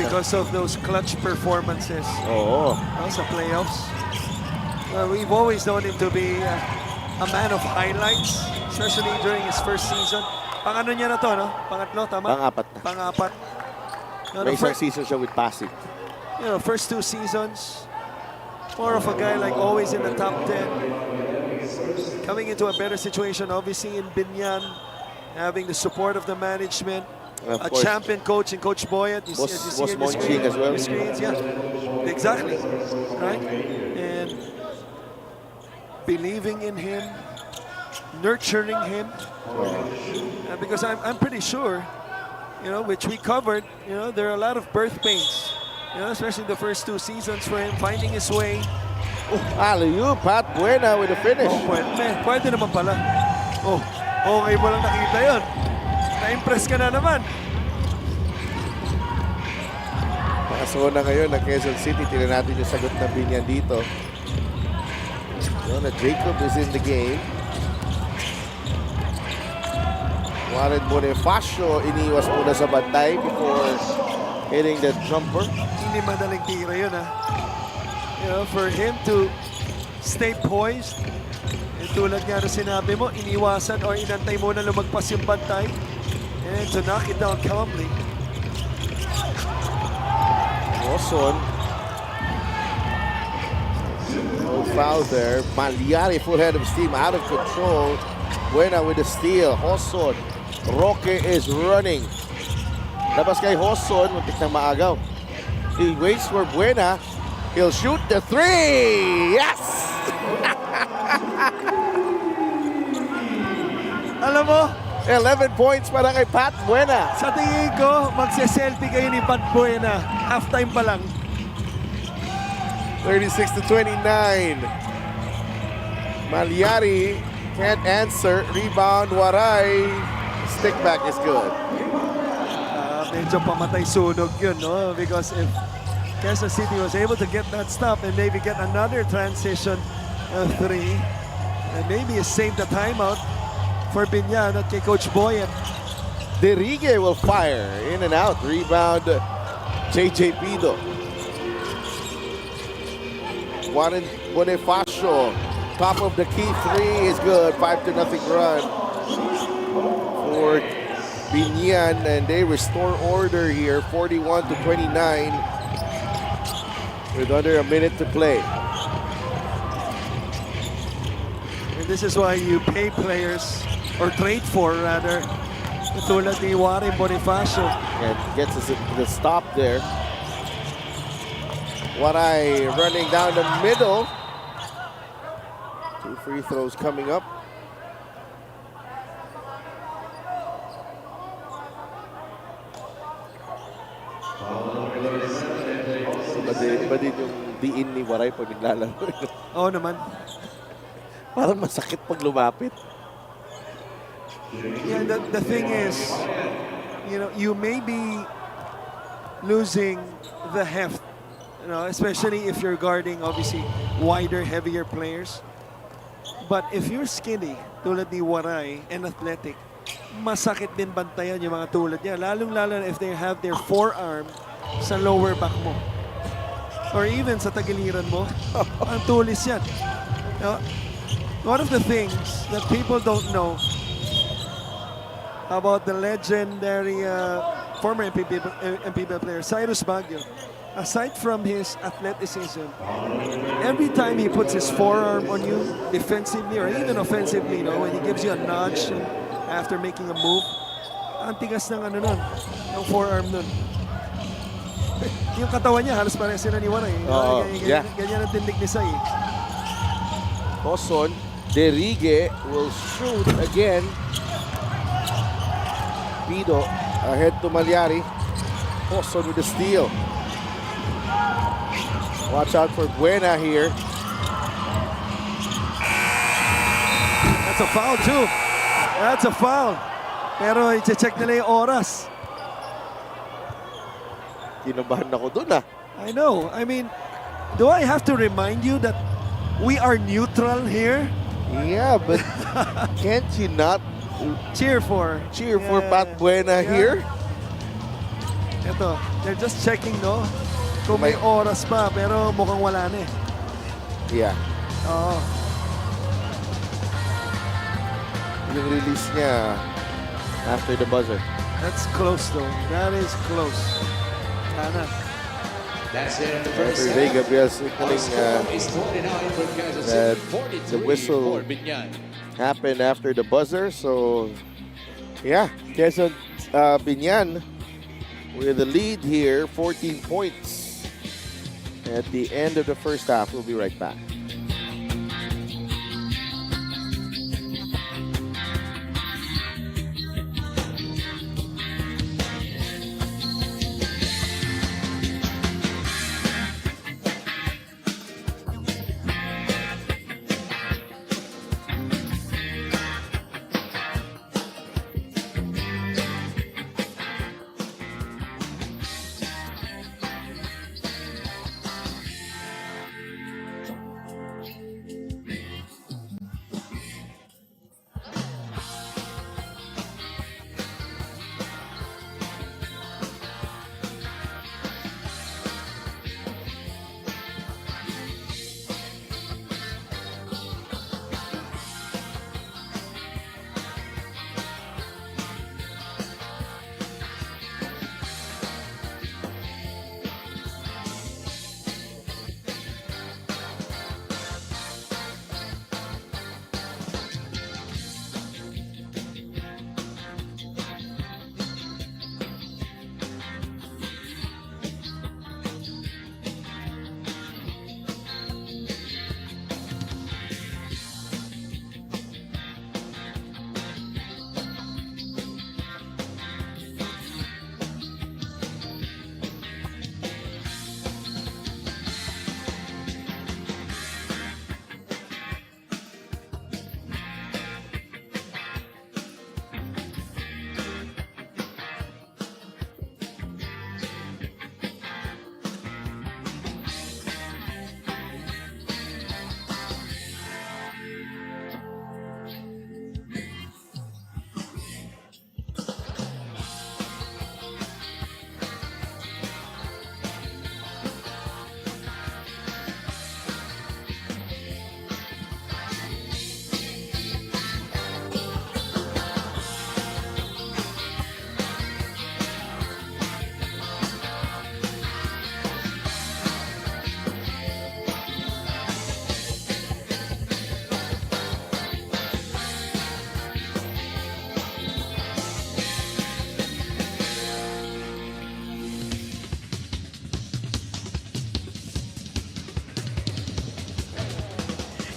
because of those clutch performances. Oo. Sa playoffs. Well, we've always known him to be a man of highlights, especially during his first season. Pang-ano niya na to, no? Pangatlo, tama? Pang-apat na. Pang-apat. No, May isang season siya with passing. You know, first 2 seasons, more of a guy like always in the top 10. Coming into a better situation, obviously in Biñan, having the support of the management, Of a course. champion coach in Coach Boyet. You Boss- see, as you see Boss in the Monching as well. screens, yeah, exactly, right? And believing in him, nurturing him, because I'm pretty sure, you know, which we covered, you know, there are a lot of birth pains, you know, especially the first 2 seasons for him, finding his way. Alley-oop, Pat Buena with a finish. Oh, pwede naman pala. Oh, okay mo lang nakita yun. Na-impress ka na naman. Nakasona ngayon ng Quezon City. Tingnan natin yung sagot ng Biñan dito. Yun, Jacob is in the game. Warren Bonifacio iniwas muna sa bantay before hitting the jumper. Hindi madaling tira yun, ha. You know, for him to stay poised, tulad nga na sinabi mo, iniwasan or inantay mo na lumagpas yung bantay, and to knock it down calmly. Quezon. No foul there. Malyari, full head of steam, out of control. Buena with the steal. Quezon. Roque is running. Labas kay Quezon, muntik nang maagaw. He waits for Buena. He'll shoot the 3! Yes! Alam mo, 11 points para kay Pat Buena. sa tingin ko, magse-selfie kayo ni Pat Buena. Halftime pa lang. 36-29. Malyari can't answer. Rebound, Waray. Stick back is good. Medyo pamatay sunog yun, no? Because if Quezon City was able to get that stop and maybe get another transition 3, and maybe save the timeout for Biñan at kay Coach Boyet. Derrigue will fire. In and out. Rebound, JJ Pido. Warren Bonifacio. Top of the key 3 is good. 5-0 run for Biñan, and they restore order here. 41-29 with under a minute to play. And this is why you pay players, or trade for rather, tulad ni Warren Bonifacio. And gets us the stop there. Waray running down the middle. 2 free throws coming up. Iba din yung diin ni Waray pag naglalaro. Oo naman. Parang masakit pag lumapit. Yeah, the thing is, you know, you may be losing the heft, you know, especially if you're guarding obviously wider, heavier players. But if you're skinny, tulad ni Waray, and athletic, masakit din bantayan yung mga tulad niya. Lalong-lalo na if they have their forearm sa lower back mo. Or even sa tagiliran mo. Ang tulis yan. Now, one of the things that people don't know about the legendary former MPBL player, Cyrus Baguio, aside from his athleticism, every time he puts his forearm on you, defensively or even offensively, you know, when he gives you a nudge after making a move, ang tigas ng ano nun, ng forearm nun. Yung katawan niya, halos parang sila ni Waray. Ganyan ang tindig ni Sai. Quezon, Derrigue will shoot again. Pido ahead to Malyari. Quezon with the steal. Watch out for Buena here. That's a foul too. That's a foul. Pero i-check nila yung oras. Kinabahan ako dun ah. I know. I mean, do I have to remind you that we are neutral here? Yeah, but can't you not Cheer for Pat Buena here? Ito, they're just checking, no? Kung may oras pa, pero mukhang wala na eh. Yeah. Oo. Yung release niya after the buzzer. That's close though. That is close. Sana. That's it in the first Every day, half. Gabriel signaling Score is 49 for Quezon that City, the 43 whistle for Biñan. happened after the buzzer, so Yeah, Quezon Biñan with the lead here, 14 points at the end of the first half. We'll be right back.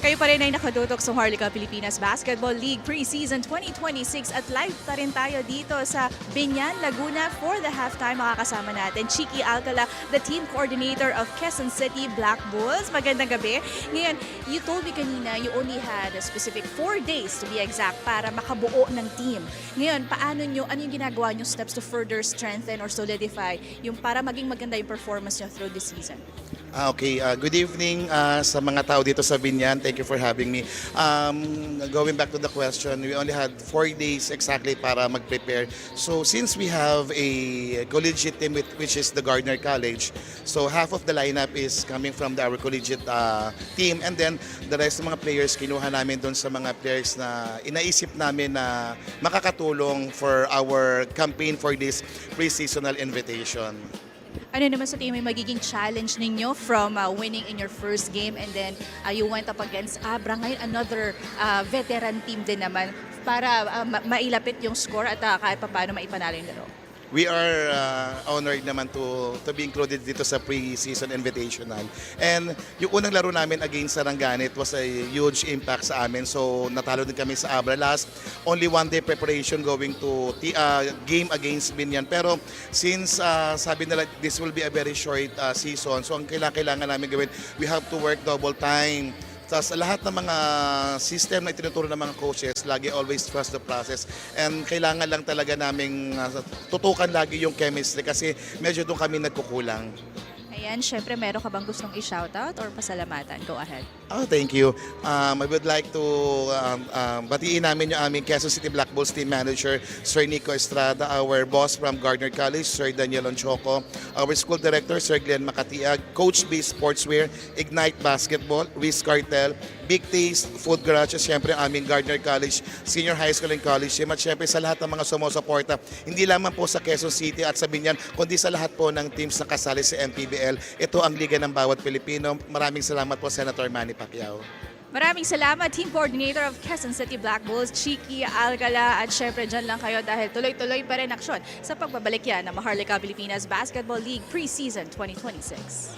Kayo pa rin ay nakadutok sa Harlica Pilipinas Basketball League Preseason 2026 at live pa rin tayo dito sa Biñan, Laguna for the halftime. Makakasama natin Chiki Alcala, the team coordinator of Quezon City Black Bulls. Magandang gabi. Ngayon, you told me kanina you only had a specific 4 days to be exact para makabuo ng team. Ngayon, ano yung ginagawa nyo steps to further strengthen or solidify yung para maging maganda yung performance nyo through this season? Okay, good evening sa mga tao dito sa Biñan. Thank you for having me. Going back to the question, we only had 4 days exactly para mag-prepare. So since we have a collegiate team which is the Gardner College, so half of the lineup is coming from our collegiate team, and then the rest ng mga players kinuha namin doon sa mga players na inaisip namin na makakatulong for our campaign for this pre-seasonal invitation. Ano naman sa tingin mo yung magiging challenge ninyo from winning in your first game and then you went up against Abra, ngayon another veteran team din naman para mailapit yung score at kahit pa paano maipanalo yung laro? We are honored naman to be included dito sa pre-season invitational. And yung unang laro namin against Sarangani, it was a huge impact sa amin. So natalo din kami sa Abra last. Only 1 day preparation going to game against Biñan. Pero since sabi nila this will be a very short season, so ang kailangan namin gawin, we have to work double time. Tapos lahat ng mga system na itinuturo ng mga coaches, lagi always trust the process. And kailangan lang talaga naming tutukan lagi yung chemistry kasi medyo doon kami nagkukulang. Ayan, syempre meron ka bang gustong i-shoutout or pasalamatan? Go ahead. Oh, thank you. I would like to batiin namin yung aming Quezon City Black Bulls team manager, Sir Nico Estrada, our boss from Gardner College, Sir Daniel Onchoco, our school director, Sir Glenn Makatiag, Coach B Sportswear, Ignite Basketball, Wiz Cartel, Big Taste, Food Garage, at syempre ang aming Gardner College, Senior High School and College team, at syempre sa lahat ng mga sumusuporta, hindi lamang po sa Quezon City at sa Biñan, kundi sa lahat po ng teams na kasali sa MPBL. Ito ang liga ng bawat Pilipino. Maraming salamat po, Senator Manny Pacquiao. Maraming salamat, Team Coordinator of Quezon City Black Bulls, Chiki Alcala, at syempre dyan lang kayo dahil tuloy-tuloy pa rin aksyon sa pagbabalik yan ng Maharlika Pilipinas Basketball League Preseason 2026.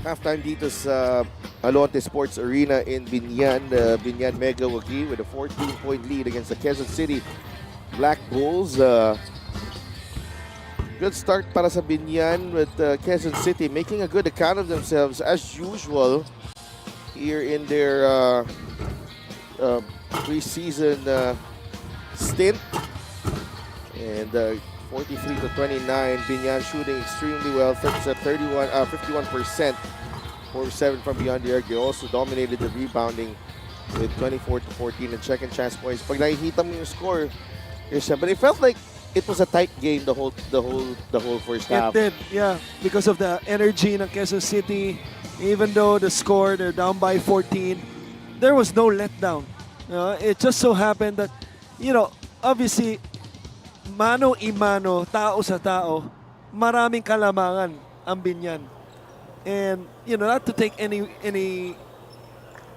halftime dito sa Alonte Sports Arena in Biñan. The Biñan Mega Wagi with a 14-point lead against the Quezon City Black Bulls. Good start para sa Biñan with Quezon City making a good account of themselves as usual here in their preseason stint. And 43-29, Biñan shooting extremely well. That's at 51%, 4-7 from beyond the arc. They also dominated the rebounding with 24-14 and second chance points. Pag nakikita mo yung score, but it felt like it was a tight game the whole first half. It did, yeah, because of the energy ng Quezon City. Even though the score, they're down by 14, there was no letdown. It just so happened that, obviously, mano-imano, tao sa tao, maraming kalamangan ang Biñan. And, not to take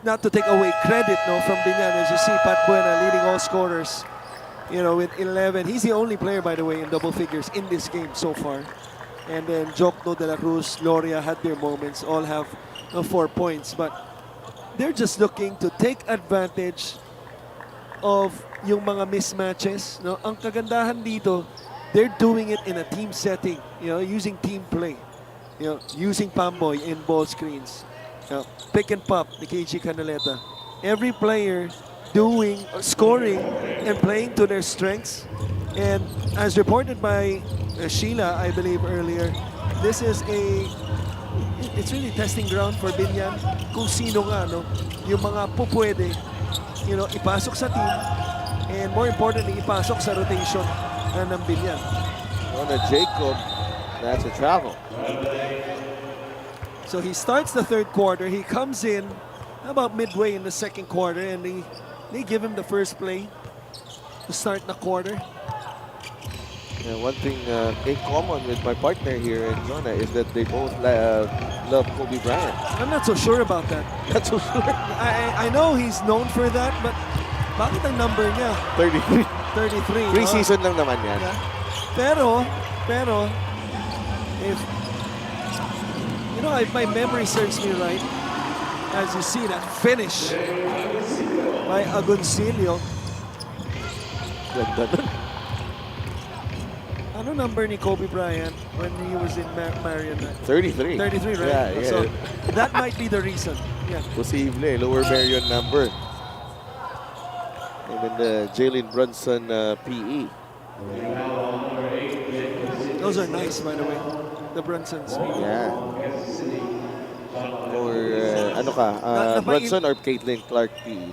not to take away credit from Biñan, as you see, Pat Buena leading all scorers. With 11. He's the only player, by the way, in double figures in this game so far. And then Jokno, De La Cruz, Loria had their moments, all have 4 points. But they're just looking to take advantage of yung mga mismatches. Ang kagandahan dito, they're doing it in a team setting, using team play. Using Pamboy in ball screens. Pick and pop, ni KG Canaleta. Every player scoring and playing to their strengths. And as reported by Sheila, I believe earlier, it's really testing ground for Biñan kung sino nga, yung mga pupwede, ipasok sa team and more importantly, ipasok sa rotation ng Biñan. On a Jacob, that's a travel. So he starts the third quarter. He comes in about midway in the second quarter and they give him the first play to start the quarter. One thing in common with my partner here in Jonah is that they both love Kobe Bryant. I'm not so sure about that. Not so sure. I know he's known for that, but bakit ang number niya? 33. 33. Pre-season lang naman yan. Yeah. Pero, if my memory serves me right, as you see that finish by Agoncillo. Ganda nun. Ano number ni Kobe Bryant when he was in Marion? 33. 33, right? Yeah. So that might be the reason. Yeah. Posible, lower Marion number. And then the Jalen Brunson PE. Those are nice, by the way. The Brunsons. Yeah. Or Brunson or Caitlin Clark PE?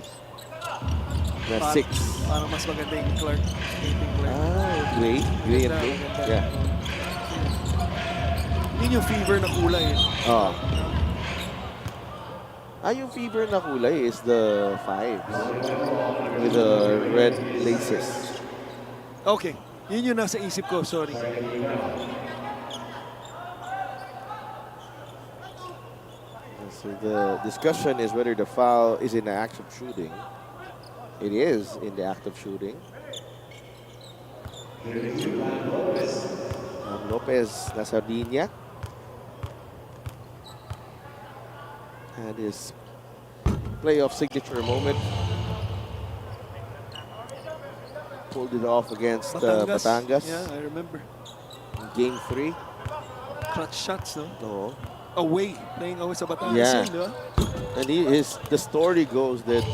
Na 6. Parang mas maganda yung Clark. Gray and gray. Yeah. Yun yung fever na kulay. Yung fever na kulay is the 5s with the red laces. Okay. Yun yung nasa isip ko, sorry. So the discussion is whether the foul is in the act of shooting. It is in the act of shooting. Lopez nasa linya. Had his playoff signature moment. Pulled it off against Batangas. Yeah, I remember. In Game 3. Clutch shots, no? Oo. Away. Playing away sa Batangas. Yeah. Yun, di ba? And the story goes that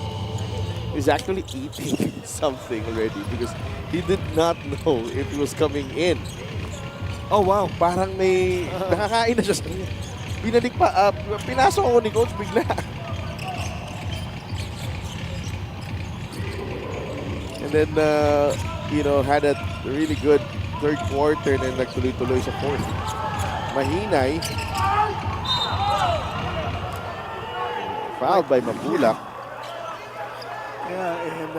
he's actually eating something already because he did not know if it was coming in. Oh, wow. Parang may nakakain na siya. Binalik pa, pinasok ako ni Coach bigla. And then, had a really good third quarter and then nagtuloy-tuloy sa fourth. Mahinay. Fouled by Mabulak. Yeah, and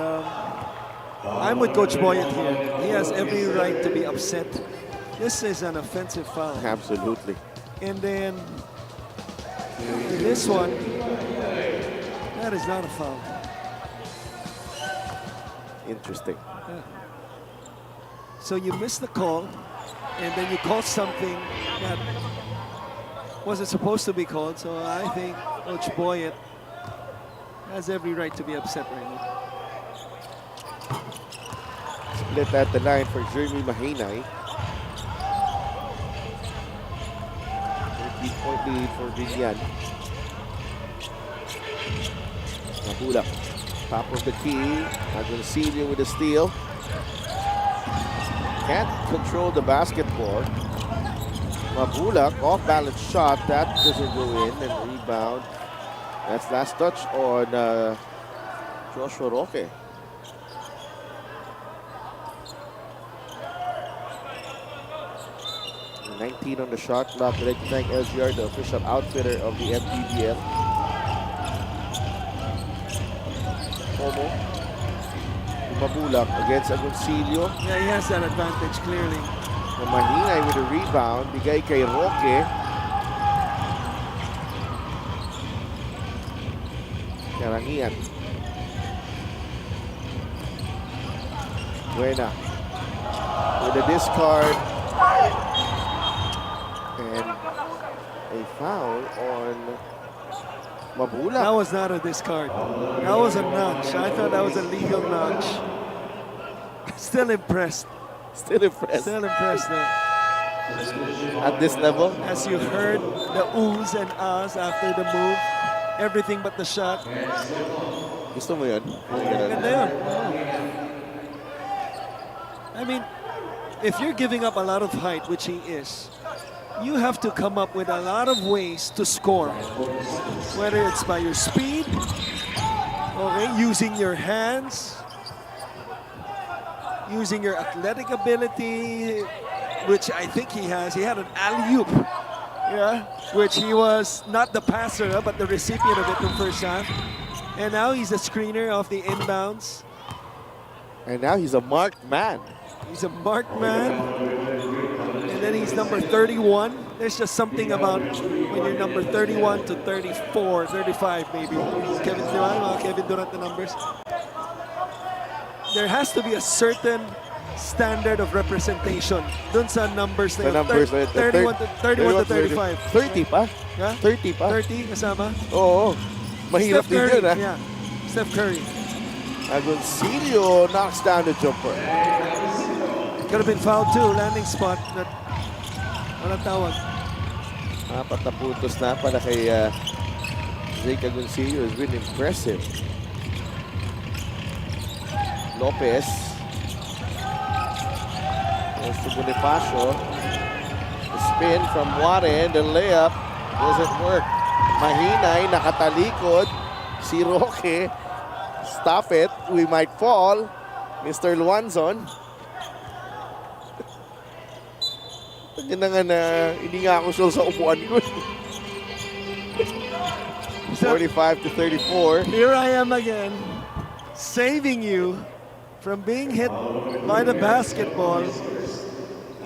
I'm with Coach Boyet here. He has every right to be upset. This is an offensive foul. Absolutely. And then, this one, that is not a foul. Interesting. Yeah. So you miss the call, and then you call something that wasn't supposed to be called, so I think Coach Boyet has every right to be upset right now. Split at the line for Jeremy Mahinay. 13-point lead for Biñan. Mabulak, top of the key. Agoncillo with a steal. Can't control the basketball. Mabulak, off-balance shot. That doesn't go in. And rebound. That's last touch on Joshua Roque. 19 on the shot clock. I'd like to thank LGR, the official outfitter of the MPBL. Momo. Mabulak against Agoncillo. Yeah, he has that advantage clearly. Mahinay with a rebound. Bigay kay Roque. Karangian. Buena. With a discard. And a foul on Mabulak. That was not a discard. That was a nudge. I thought that was a legal nudge. Still impressed. Still impressed. Still impressed there. At this level. As you heard, the oohs and ahs after the move. Everything but the shot. Gusto mo yun? Ganda yun. I mean, if you're giving up a lot of height, which he is, you have to come up with a lot of ways to score. Whether it's by your speed, okay, using your hands, using your athletic ability, which I think he has. He had an alley-oop, yeah, which he was not the passer, but the recipient of it in the first half. And now he's a screener of the inbounds. And now he's a marked man. He's a marked man. And then he's number 31. There's just something about when you're number 31 to 34, 35 maybe. Kevin Durant the numbers. There has to be a certain standard of representation dun sa numbers na The yun. numbers, 31 to 35. 30 pa? Yeah? 30 pa? 30 kasama. Oo. Mahirap din Curry, yun, ha? yeah. Steph Curry. Agoncillo knocks down the jumper. Could have been fouled too, landing spot. That, walang tawag. 4 na puntos na para kay Jake Agoncillo. Has been impressive. Lopez. Goes to Bonifacio. The spin from Warren. The layup doesn't work. Mahinay nakatalikod. Si Roque. Stop it. We might fall. Mr. Luanzon. Ganyan nga na hindi nga ako sure sa upuan ko. 45 to 34. Here I am again, saving you from being hit by the basketball.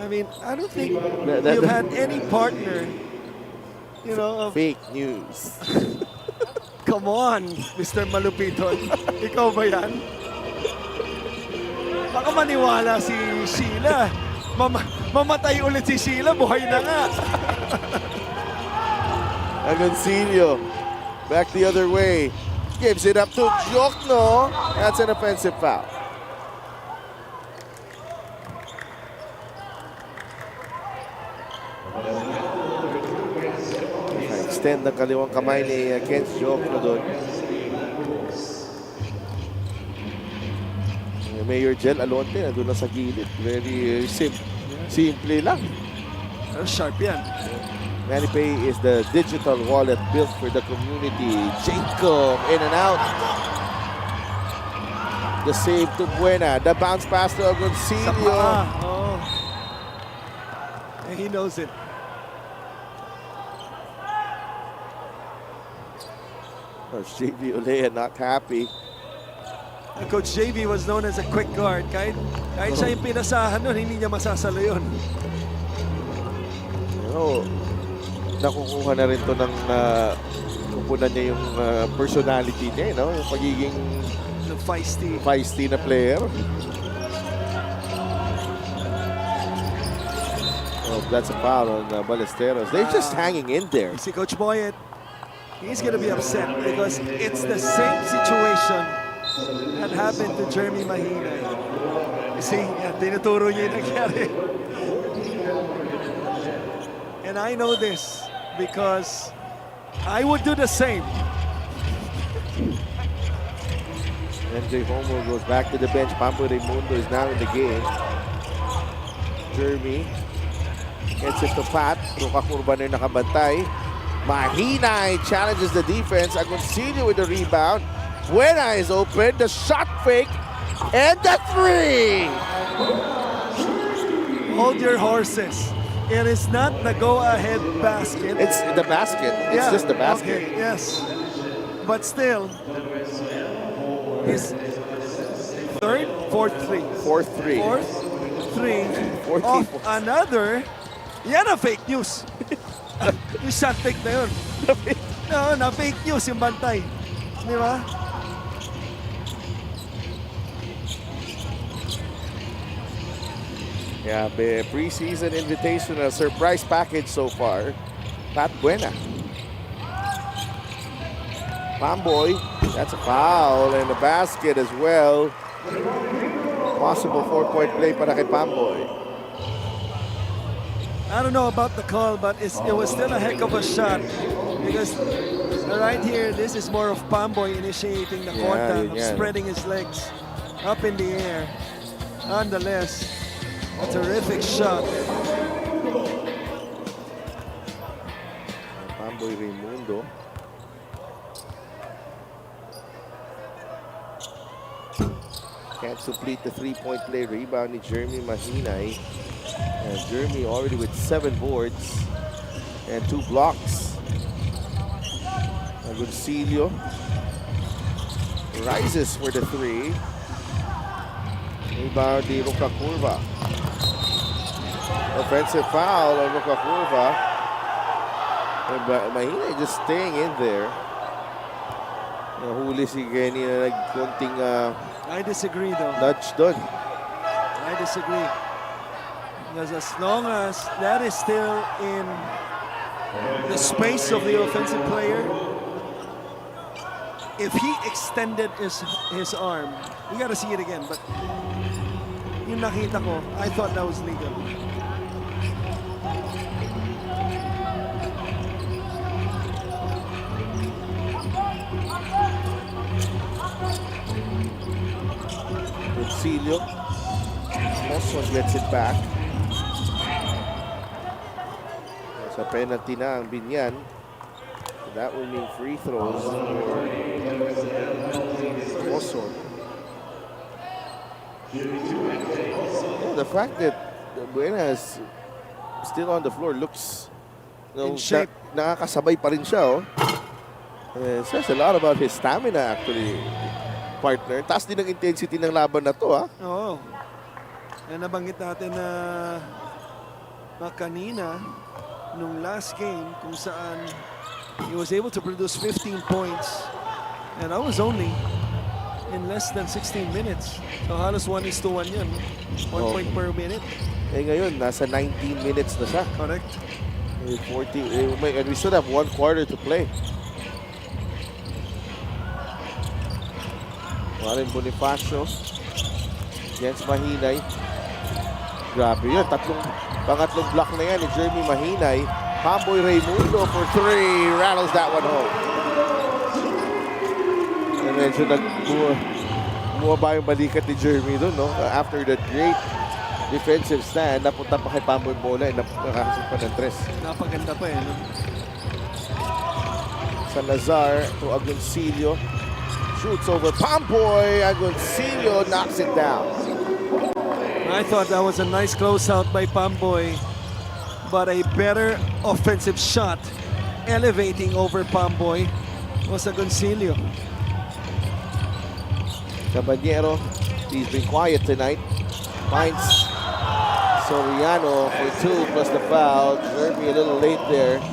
I mean, I don't think you've had any partner, you know, of, Fake news. come on, Mr. Malupiton. Ikaw ba yan? Baka maniwala si Sheila. Mamatay ulit si Sheila, buhay na nga. Agoncillo back the other way. Gives it up to Jokno. That's an offensive foul. Extend the kaliwang kamay ni Kent Jokno doon. Mayor Jel Alonte nandun na sa gilid. Very simple lang. Pero sharp yan. ManiPay is the digital wallet built for the community. Jacob in and out. The save to Buena. The bounce pass to Sa Agoncillo. paa. Oh. And he knows it. Coach JV Olea not happy. Coach JV was known as a quick guard. Kahit siya yung pinasahan nun, hindi niya masasalo yun. Pero nakukuha na rin to ng kupunan niya yung personality niya, no? Yung pagiging The feisty na player. Oh, that's a foul on Ballesteros. They're just hanging in there. You see Coach Boyet, he's going to be upset because it's the same situation that happened to Jeremy Mahina. You see, tinuturo niya yung nangyari. And I know this because I would do the same. MJ Homo goes back to the bench. Pambo Raimundo is now in the game. Jeremy gets it to Pat. Rukakurban na nakabantay. Mahina challenges the defense. Agoncillo with the rebound. Buena is open. The shot fake. And the three! Hold your horses. It is not the go-ahead basket. It's the basket. It's just the basket. Okay, yes. But still, his third, fourth three. Fourth three. Fourth three Fourth of three. another. Yan ang fake news. Yung shot fake na yun. No, na fake news yung bantay. Di ba? Yeah, the preseason invitational surprise package so far. Pat Buena. Pamboy, that's a foul and a basket as well. Possible 4-point play para kay Pamboy. I don't know about the call, but it was still a heck of a shot because right here, this is more of Pamboy initiating the contact, of spreading his legs up in the air. Nonetheless, a terrific shot. Pamboy Raimundo. Can't complete the three-point play. Rebound ni Jeremy Mahinay. And Jeremy already with 7 boards and 2 blocks. Agoncillo rises for the 3. Rebound ni Rukakurva. Offensive foul on Rukakurva. Mahinay just staying in there. Nahuli si Kenny na nagkunting I disagree though. nudge doon. I disagree. Because as long as that is still in the space of the offensive player, if he extended his arm, we got to see it again. But yung nakita ko, I thought that was legal. Agoncillo. Moson gets it back. Sa penalty na ang Biñan. So that will mean free throws for Moson. The fact that Buena is still on the floor looks In shape. Nakakasabay pa rin siya. It says a lot about his stamina actually, partner. Taas din ang intensity ng laban na to. Oo. And nabanggit natin na kanina nung last game kung saan he was able to produce 15 points and that was only in less than 16 minutes. So halos 1:1 yun. 1 point per minute. Eh ngayon, nasa 19 minutes na siya. Correct. 40, and we still have 1 quarter to play. Marin Bonifacio against Mahinay. Grabe yun. Pangatlong block na yan ni Jeremy Mahinay. Pamboy Raimundo for 3. Rattles that one home. And medyo bumaba yung balikat ni Jeremy doon, no? After that great defensive stand, napunta pa kay Pamboy bola and nakakasip pa ng 3. Napaganda pa eh. No? Salazar to Agoncillo. Shoots over Pamboy. Agoncillo knocks it down. I thought that was a nice closeout by Pamboy, but a better offensive shot elevating over Pamboy was Agoncillo. Caballero, he's been quiet tonight. Finds Soriano for 2 plus the foul. Jeremy a little late there.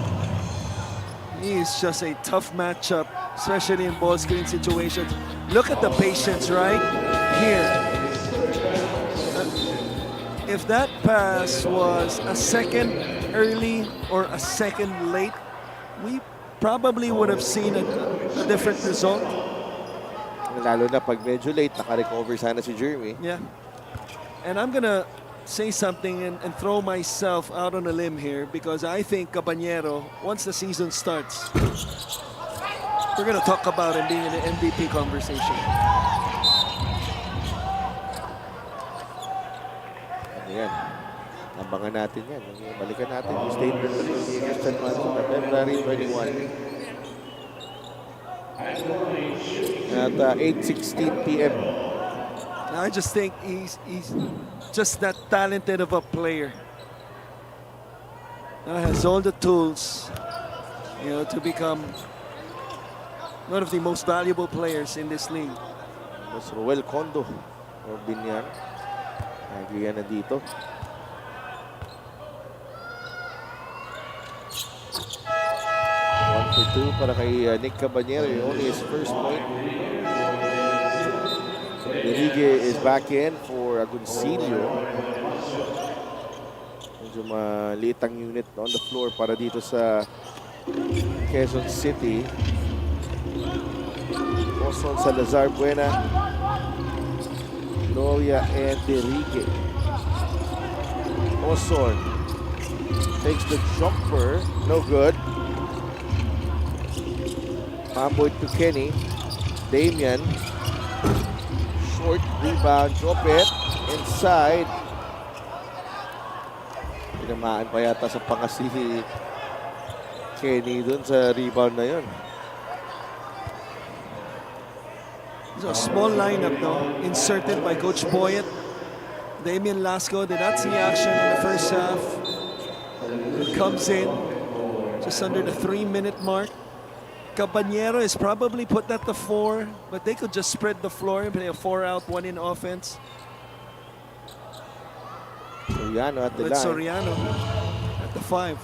He's just a tough matchup, especially in ball screen situations. Look at the patience right here. if that pass was a second early or a second late, we probably would have seen a different result. Lalo na pag medyo late, naka-recover sana si Jeremy. Yeah. And I'm gonna say something and throw myself out on a limb here because I think Caballero, once the season starts, we're gonna talk about him being in the MVP conversation. Ayan. Abangan natin yan. Balikan natin yung statement ng Christian Manson na February 21. At 8:16 p.m. I just think he's just that talented of a player. Has all the tools, to become one of the most valuable players in this league. Mas Roel Condo o Biñan. Nagyan na dito. 1-2 para kay Nick Caballero. Only his first point. Enrique is back in for Agoncillo. Medyo maliit ang unit on the floor para dito sa Quezon City. Oson, Salazar, Buena, Loria, and Enrique. Oson takes the jumper. No good. Pamboy to Kenny. Damian. Short rebound. Drop it. Inside. Pinamaan pa yata sa panga si Kenny dun sa rebound na yun. It's a small lineup though, inserted by Coach Boyet. Damian Lasco did not see action in the first half. Comes in just under the 3-minute mark. Caballero is probably put at the 4, but they could just spread the floor and play a 4-out, 1-in offense. Soriano at the With line. Soriano at the 5.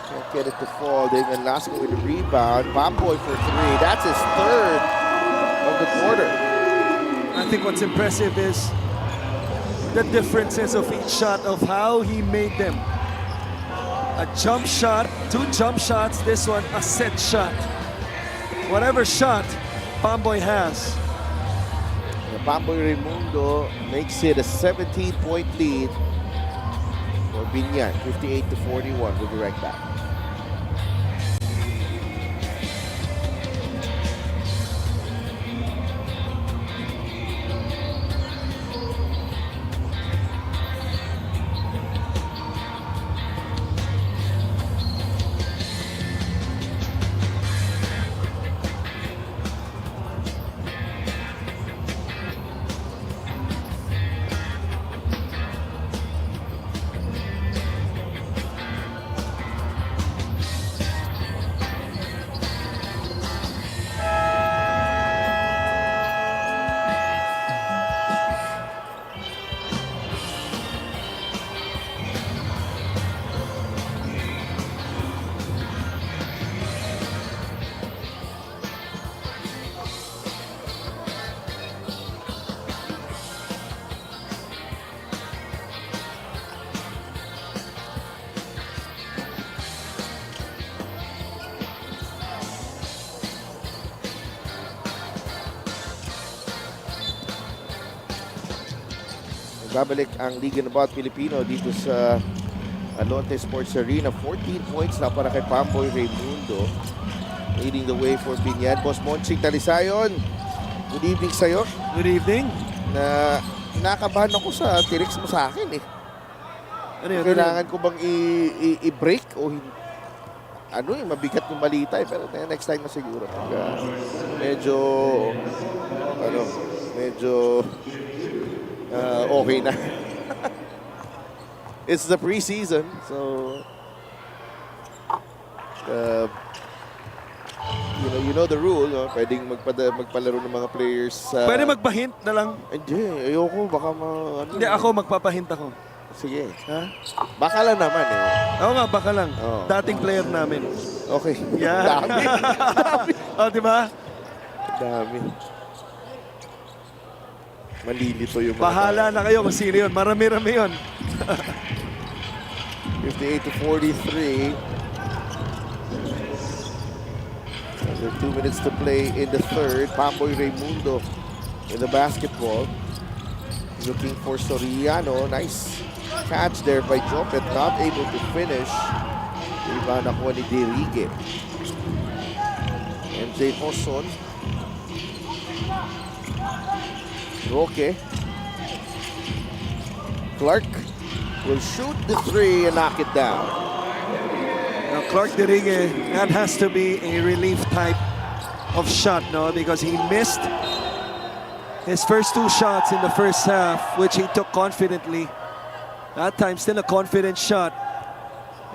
Can't get it to fall. Damian Lasco with the rebound. Pamboy for 3. That's his third of the quarter. I think what's impressive is the differences of each shot, of how he made them. A jump shot, 2 jump shots, this one a set shot. Whatever shot Pamboy has. Pamboy Raimundo makes it a 17-point lead for Biñan, 58-41. We'll be right back. Babalik ang Liga ng Bawat Pilipino dito sa Alonte Sports Arena. 14 points na para kay Pamboy Raimundo. Leading the way for Biñan. Boss Monching Talisayon, good evening sa'yo. Good evening. Nakabahan ako sa tiriks mo sa akin eh. Ano yun? Kailangan ko bang i-break o mabigat yung balita eh. Pero next time na siguro. Medyo okay na. It's the preseason, so you know the rule, no? Pwedeng magpalaro ng mga players. Pwede magpahint na lang. Hindi, ayoko baka Hindi, ako magpapahint ako. Sige. Ha? Baka lang naman eh. Oo nga, baka lang. Oo. Dating player namin. Okay. Yeah. Dami. Oh, di ba? Dami. Malilito yung mga Bahala na kayo kung sino yun. Marami-rami yun. 58-43. Under 2 minutes to play in the third. Pamboy Raimundo in the basketball. Looking for Soriano. Nice catch there by Jopet. Not able to finish. Iba nakuha ni Derigue. MJ Hoson. Roque. Clark will shoot the three and knock it down. Now, Clark Derigue, that has to be a relief type of shot, no? Because he missed his first 2 shots in the first half, which he took confidently. That time, still a confident shot,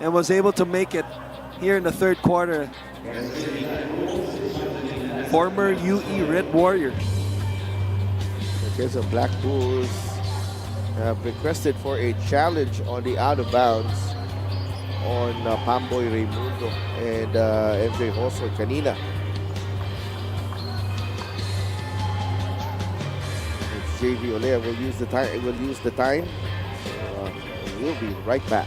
and was able to make it here in the third quarter. Former UE Red Warrior. Okay, so Black Bulls have requested for a challenge on the out of bounds on Pamboy Raimundo and MJ Hoso kanina. It's JV Olea will use the time. Will use the time. We'll be right back.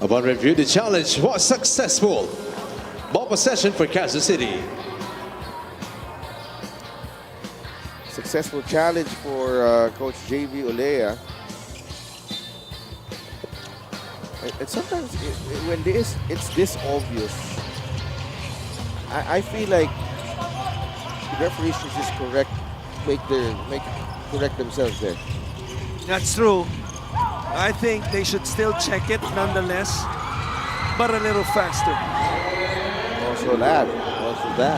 Upon review, the challenge was successful. Ball possession for Quezon City. Successful challenge for Coach JV Olea. And sometimes when it's this obvious, I feel like the referees should just correct themselves there. That's true. I think they should still check it nonetheless, but a little faster. Also that.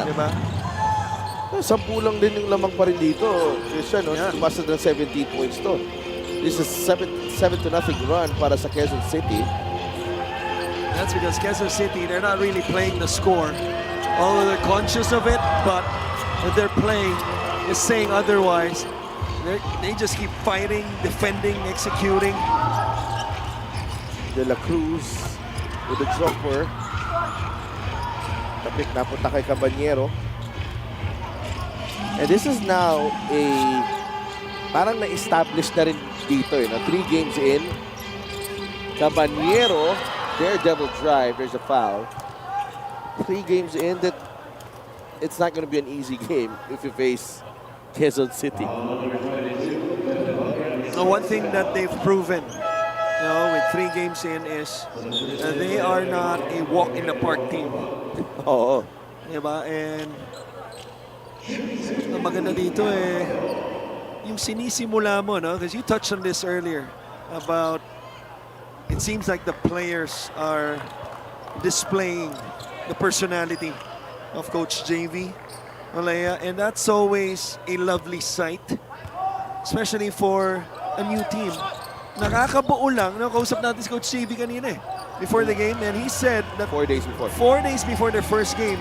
Diba? 10 lang din yung lamang pa rin dito. Christian, no? Yeah. Basta ng 17 points to. This is 7-0 run para sa Quezon City. That's because Quezon City, they're not really playing the score. Although they're conscious of it, but what they're playing is saying otherwise. They just keep fighting, defending, executing. De La Cruz with the jumper. Tapik napunta kay Cabanyero. And this is now parang na-establish na rin dito. 3 games in. Cabanyero, daredevil drive. There's a foul. 3 games in that it's not going to be an easy game if you face Quezon City. The one thing that they've proven, with 3 games in is they are not a walk-in-the-park team. Oo. Diba? And ang maganda dito yung sinisimula mo, no? Because you touched on this earlier about it seems like the players are displaying the personality of Coach JV Olea, and that's always a lovely sight, especially for a new team. Nakakabuo lang, no? Kausap natin si Coach JV kanina before the game, and he said that 4 days before. 4 days before their first game,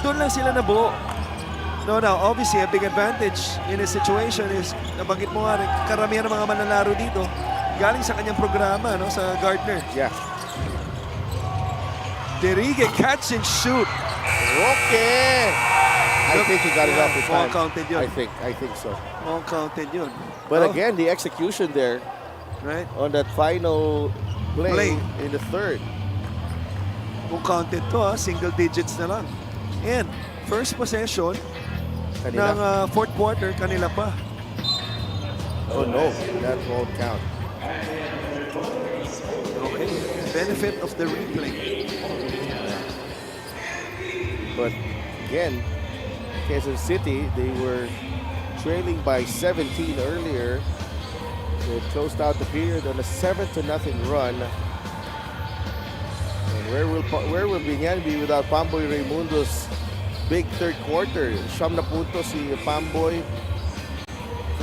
doon lang sila nabuo. No, now, obviously, a big advantage in this situation is, nabanggit mo nga rin, karamihan ng mga manlalaro dito, galing sa kanyang programa, no, sa Gardner. Yeah. Derigue, catch and shoot. Okay. I think he got it off with All time. counted yun. I think so. All counted yun. But Oh, again, the execution there right? on that final play Play. in the third. Kung counted to, single digits na lang. And first possession Kanina. ng fourth quarter, kanila pa. Oh no, that won't count. Okay, benefit of the replay. But again, Quezon City, they were trailing by 17 earlier. They closed out the period on a 7-0 run. And where will Biñan be without Pamboy Raimundo's big third quarter. Siyam na punto si Pamboy.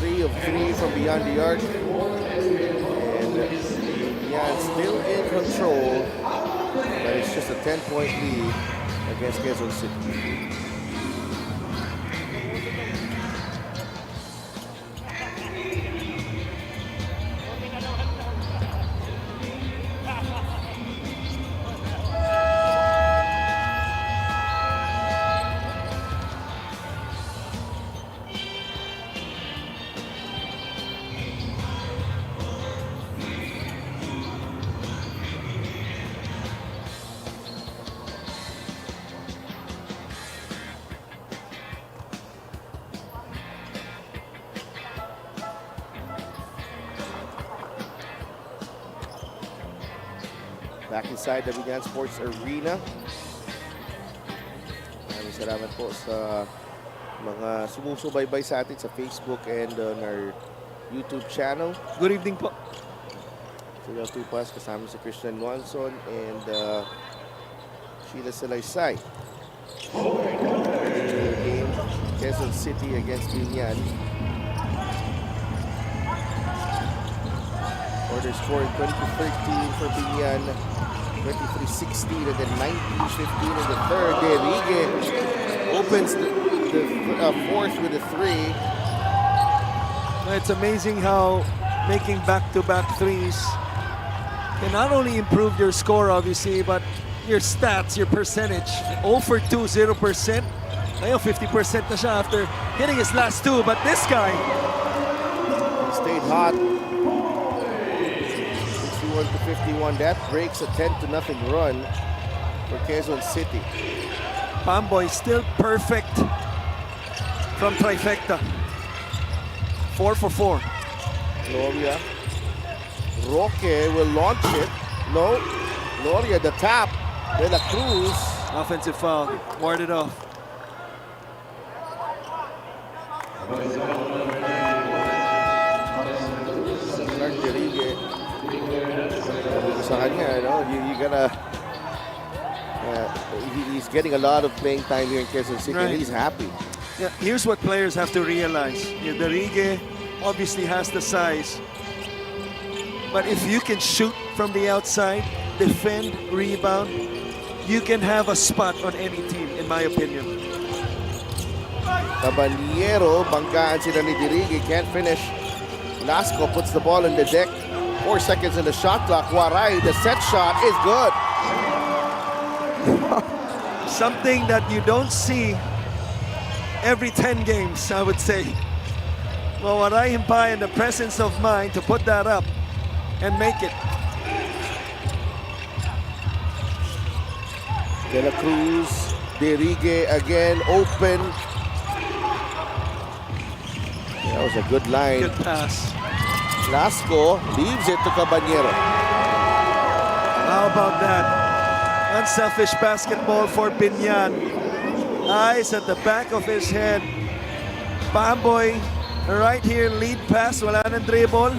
3 of 3 from beyond the arc. And Biñan still in control. But it's just a 10-point lead against Quezon City. Back inside the Binan Sports Arena. Maraming salamat po sa mga sumusubaybay sa atin sa Facebook and on our YouTube channel. Good evening po. Sila Tupas, kasama si Christian Nuanson and Sheila Salaysay. Game, Quezon City against Biñan. Order score 20-13 for Biñan. 23-16 and then 19-15 in the third. Derrigue opens the fourth with a 3. It's amazing how making back-to-back threes can not only improve your score, obviously, but your stats, your percentage. 0 for 2, 0%. Ngayon, 50% na siya after hitting his last 2. But this guy stayed hot. 61-51. That breaks a 10-0 run for Quezon City. Pamboy still perfect from trifecta. 4 for 4. Gloria. Roque will launch it. No. Gloria, the tap. De La Cruz. Offensive foul. Warded off. Clark Derrigue. Sa kanya, you gotta. He's getting a lot of playing time here in Quezon City, and Right. he's happy. Yeah, here's what players have to realize. Derrigue obviously has the size. But if you can shoot from the outside, defend, rebound, you can have a spot on any team, in my opinion. Caballero, banggaan sila ni Derrigue, can't finish. Lasco puts the ball in the deck. 4 seconds in the shot clock. Waray, the set shot is good. Something that you don't see every 10 games, I would say. Well, Waray Himpay in the presence of mind to put that up and make it. De La Cruz, Derrigue again, open. That was a good line. Good pass. Lasco leaves it to Caballero. How about that? Unselfish basketball for Biñan. Eyes at the back of his head. Pamboy right here, lead pass. Wala nang dribble.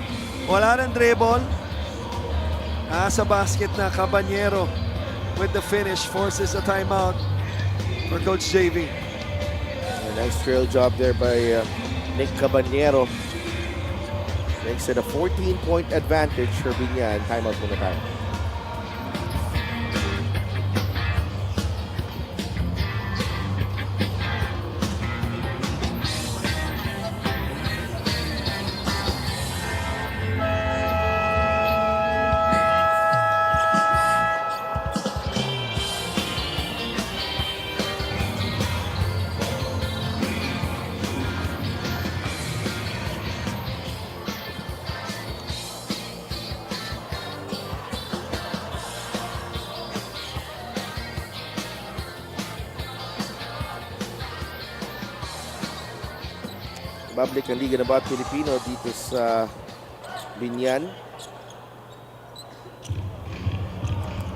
Wala nang dribble. Sa basket na Caballero with the finish. Forces a timeout for Coach JV. A nice trail job there by Nick Caballero. Makes it a 14-point advantage for Biñan. Timeout muna tayo. Public ang Liga ng Bawat Pilipino dito sa Biñan.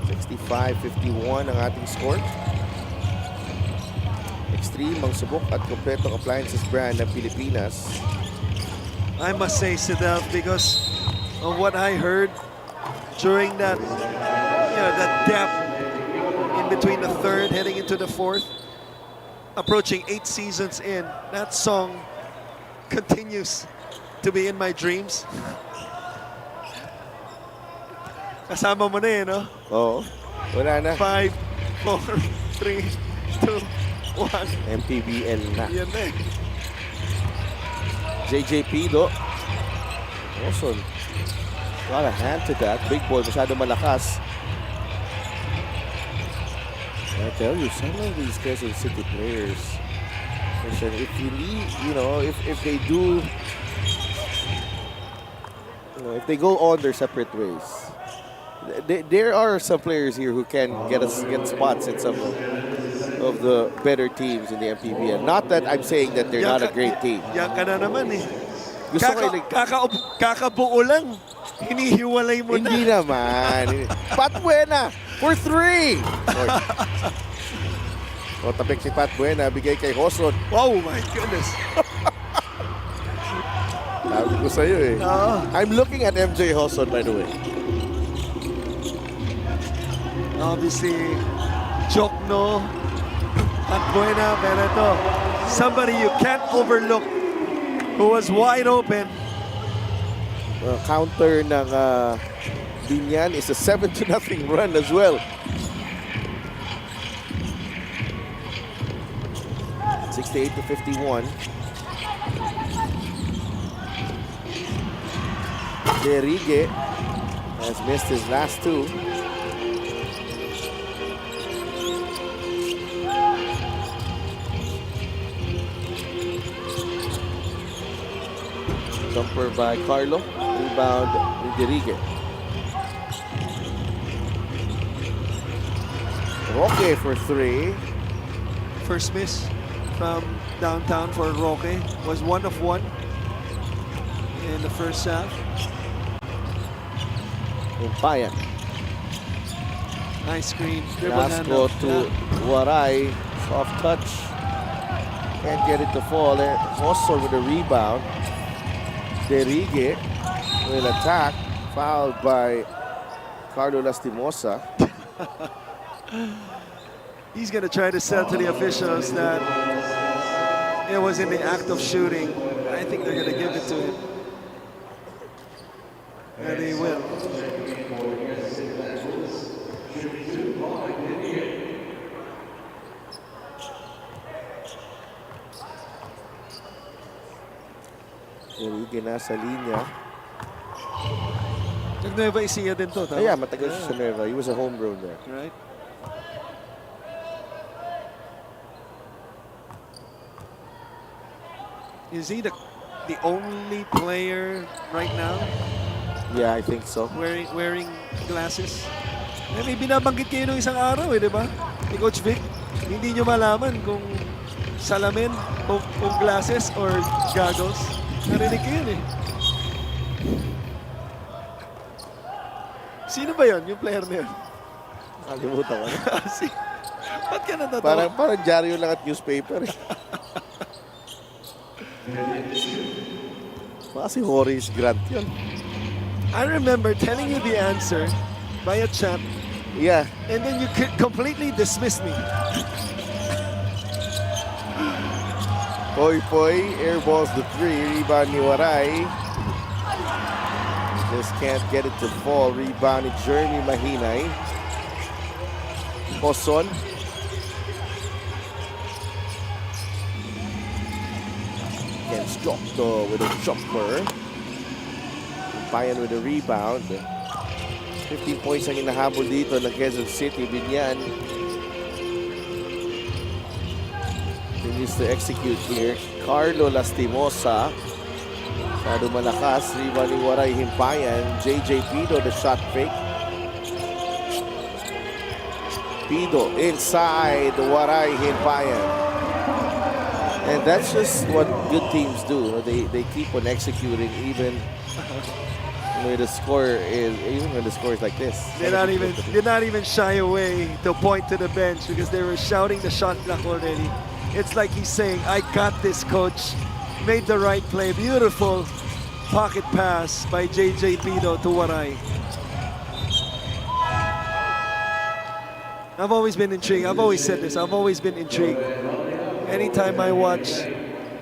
65-51 ang ating score. Extreme ang subok at kompletong appliances brand ng Pilipinas. I must say, Sidel, because of what I heard during that, that gap in between the third heading into the fourth, approaching 8 seasons in, that song continues to be in my dreams. Kasama mo na eh, no? Oo. Wala na. 5, 4, 3, 2, 1. MPBL na. Yan na eh. JJ Pido. Awesome. Got a hand to that. Big boy, masyado malakas. I tell you, some of these Quezon City players, if you need, if they do, if they go on their separate ways, there are some players here who can get spots in some of the better teams in the MPBL. Not that I'm saying that they're not a great team. Yan ka na naman eh. Gusto ko Kakabuo lang. Hinihiwalay mo na. Hindi naman. Pat Buena for 3. O, tapik si Pat Buena, bigay kay Hosron. Wow, my goodness. Sabi ko sa'yo eh. I'm looking at MJ Hosron, by the way. Obviously, Jokno, Pat Buena, pero ito, somebody you can't overlook who was wide open. Counter ng Biñan is a 7-0 run as well. 68-51. Derrigue has missed his last 2. Jumper by Carlo. Rebound with Derrigue. Roque for 3. First miss from downtown for Roque was 1 of 1 in the first half. Umpayan. Nice screen. Dribble Nasco handoff. to Waray. Soft touch. Can't get it to fall. Hosor with a rebound. Derrigue will attack. Fouled by Carlo Lastimosa. He's going to try to sell to the officials that it was in the act of shooting. I think they're going to give it to him. And they will. Derrigue nasa linya. Nag-Nueva Ecija din to, tama? Yeah, matagal siya sa Nueva. He was a homegrown there. Right. Is he the only player right now Yeah, I think so. wearing glasses? Eh, may binabanggit kayo nung isang araw eh, di ba? Ni Coach Vic, hindi nyo malaman kung salamin, kung glasses or goggles. Narinig ko yun eh. Sino ba yun? Yung player na yun? Nakalimutan ko na. Ba't ka natatawa? Parang dyaryo lang at newspaper eh. Baka si Horace Grant yun. I remember telling you the answer by a chat, Yeah. and then you completely dismissed me. Poy airballs the 3. Rebound ni Waray. Just can't get it to fall. Rebound ni Jeremy Mahinay. Poson. Against Jokto with a jumper. Bayan with a rebound. 15 points ang inahabol dito ng Quezon City. Biñan continues to execute here. Carlo Lastimosa. Masyado malakas. Rebound ni Waray Himpayan. JJ Pido, the shot fake. Pido inside. Waray Himpayan. And that's just what good teams do. They keep on executing even when the score is like this. Did not even shy away to point to the bench because they were shouting the shot clock already. It's like he's saying, "I got this, coach." Made the right play. Beautiful pocket pass by JJ Pido to Waray. I've always been intrigued. I've always said this. I've always been intrigued anytime I watch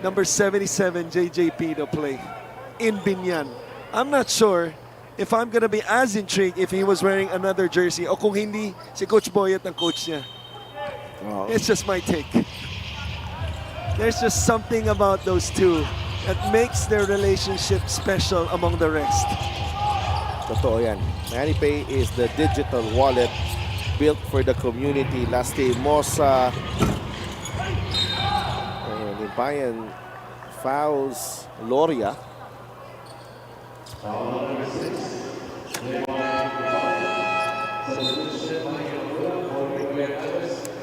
number 77 JJP to play in Biñan. I'm not sure if I'm gonna be as intrigued if he was wearing another jersey o kung hindi si Coach Boyet ang coach niya. Wow. It's just my take. There's just something about those two that makes their relationship special among the rest. Totoo yan. MoneyPay is the digital wallet built for the community. Lastimosa. And Impayan fouls Loria.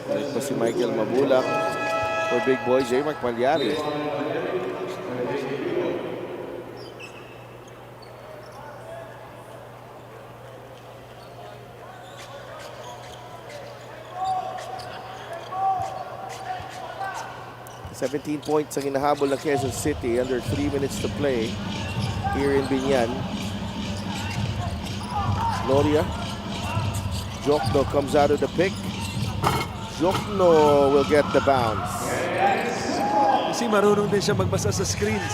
Balik pa si Michael Mabulak for big boy J. Macpalyari. $17 points ang hinahabol ng Quezon City under 3 minutes to play here in Biñan. Loria. Jokno comes out of the pick. Jokno will get the bounce. Kasi marunong din siya magbasa sa screens.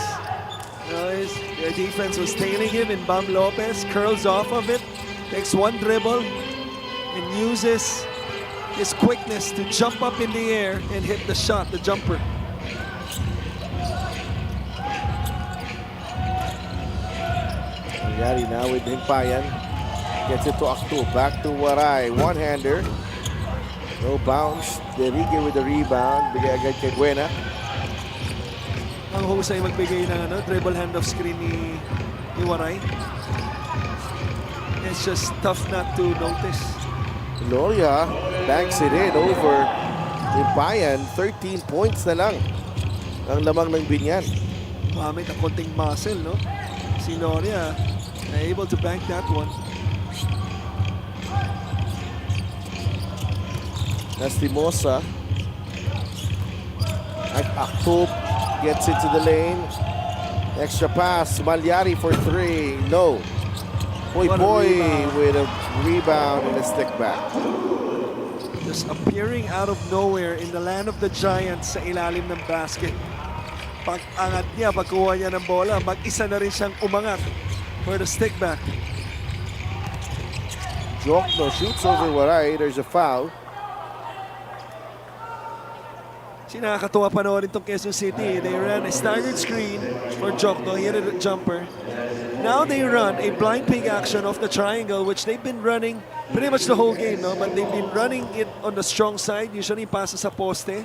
Their defense was tailing him, and Bam Lopez curls off of it, takes one dribble, and uses his quickness to jump up in the air and hit the shot, the jumper. Yari now with Himpayan. Gets it to Aktu. Back to Waray. One-hander. No bounce. Derrigue with the rebound. Bigay agad kay Buena. Ang husay magbigay ng dribble handoff screen ni Waray. It's just tough not to notice. Loria banks it in over Himpayan. 13 points na lang ang lamang ng Biñan. Mamit ang konting muscle, no? Si Loria able to bank that one. Lastimosa. Aktu gets into the lane. Extra pass. Malyari for 3. No. Boy with a rebound and a stick back. Just appearing out of nowhere in the land of the Giants sa ilalim ng basket. Pag-angat niya, pagkuha niya ng bola, mag-isa na rin siyang umangat for the stick back. Jokno shoots over Waray. There's a foul. Nakakatuwa panoorin itong Quezon City. They ran a staggered screen for Jokno. He hit a jumper. Now they run a blind pig action off the triangle, which they've been running pretty much the whole game, no? But they've been running it on the strong side. Usually pasa sa poste.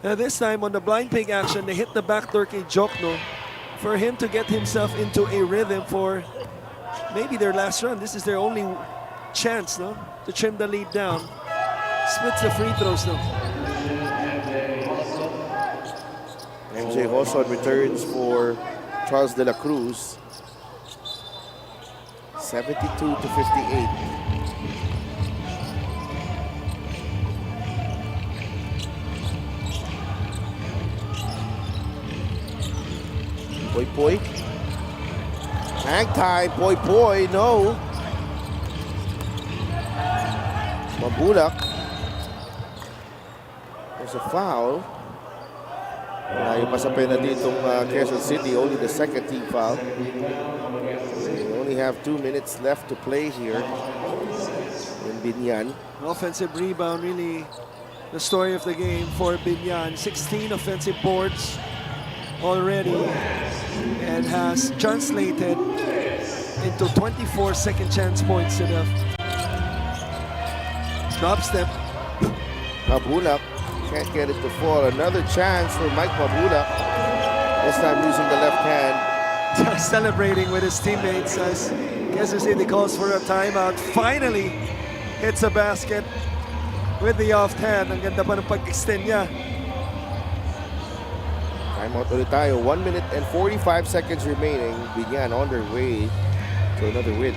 This time on the blind pig action, they hit the backdoor kay Jokno for him to get himself into a rhythm for maybe their last run. This is their only chance, no? To trim the lead down. Splits the free throws, no? MJ Hoson returns for Charles De La Cruz. 72-58. Poy. Hang time, Poy, no. Mabulak. There's a foul. Layo pa sa penalty itong Quezon City, only the second team foul. They only have 2 minutes left to play here in Biñan. Offensive rebound, really the story of the game for Biñan. 16 offensive boards already and has translated into 24 second chance points to the drop step. Mabulak can't get it to fall. Another chance for Mike Mabulak. This time using the left hand. Celebrating with his teammates as Quezon City calls for a timeout. Finally hits a basket with the offhand. Ang ganda pa ng pag-extend niya. Timeout ulit tayo. 1 minute and 45 seconds remaining. Biñan on their way to another win.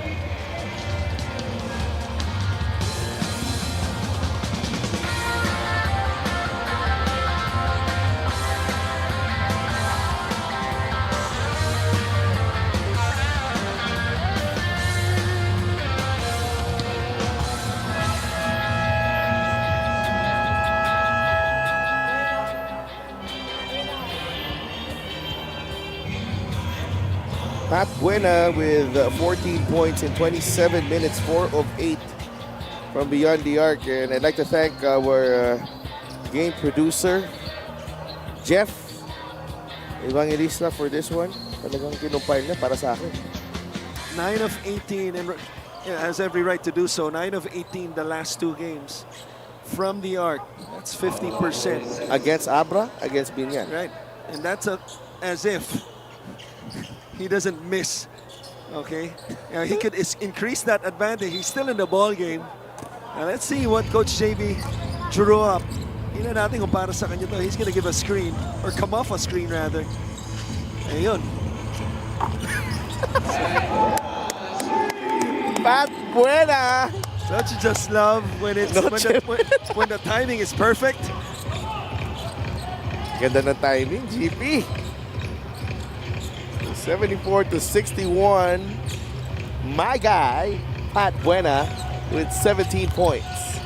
Pat Buena with 14 points in 27 minutes, 4 of 8 from beyond the arc. And I'd like to thank our game producer, Jeff Evangelista, for this one. Talagang kinumpile niya para sa akin. 9 of 18, and has every right to do so. 9 of 18 the last 2 games from the arc. That's 50%. Against Abra, against Biñan. Right, and that's as if he doesn't miss. Okay, he could increase that advantage. He's still in the ball game. Now let's see what Coach JB drew up. Hindi na natin kung para sa kanya to. He's gonna give a screen, or come off a screen rather. Ayun. Pat Buena! Don't you just love when it's when the timing is perfect? Ganda ng timing, GP. 74 to 61. My guy, Pat Buena, with 17 points.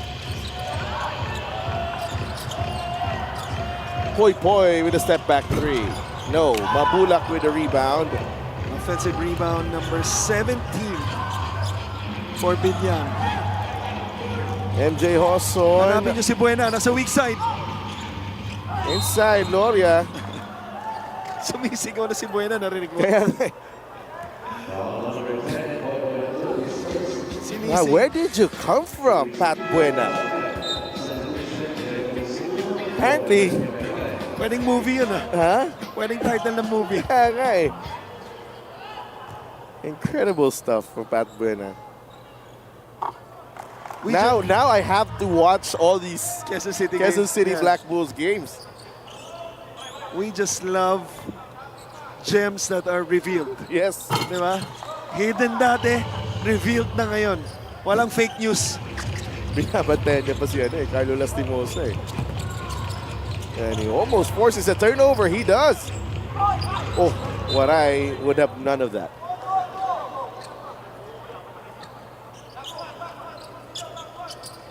Poi Poi with a step back 3. No, Mabulak with a rebound. Offensive rebound number 17 for Biñan. MJ Hoson. Hanapin niyo si Buena, nasa weak side. Inside, Loria. Sumisigaw na si Buena, narinig mo. Where did you come from, Pat Buena? Apparently, Pwedeng movie yun huh? Pwedeng title ng movie. Yeah, nga eh. Incredible stuff for Pat Buena. Now I have to watch all these Quezon City City Black Bulls games. We just love gems that are revealed. Yes. Di ba? Hidden dati, revealed na ngayon. Walang fake news. Binabantayan niya pa si Carlo Lastimosa eh. And he almost forces a turnover. He does. Oh, what I would have none of that.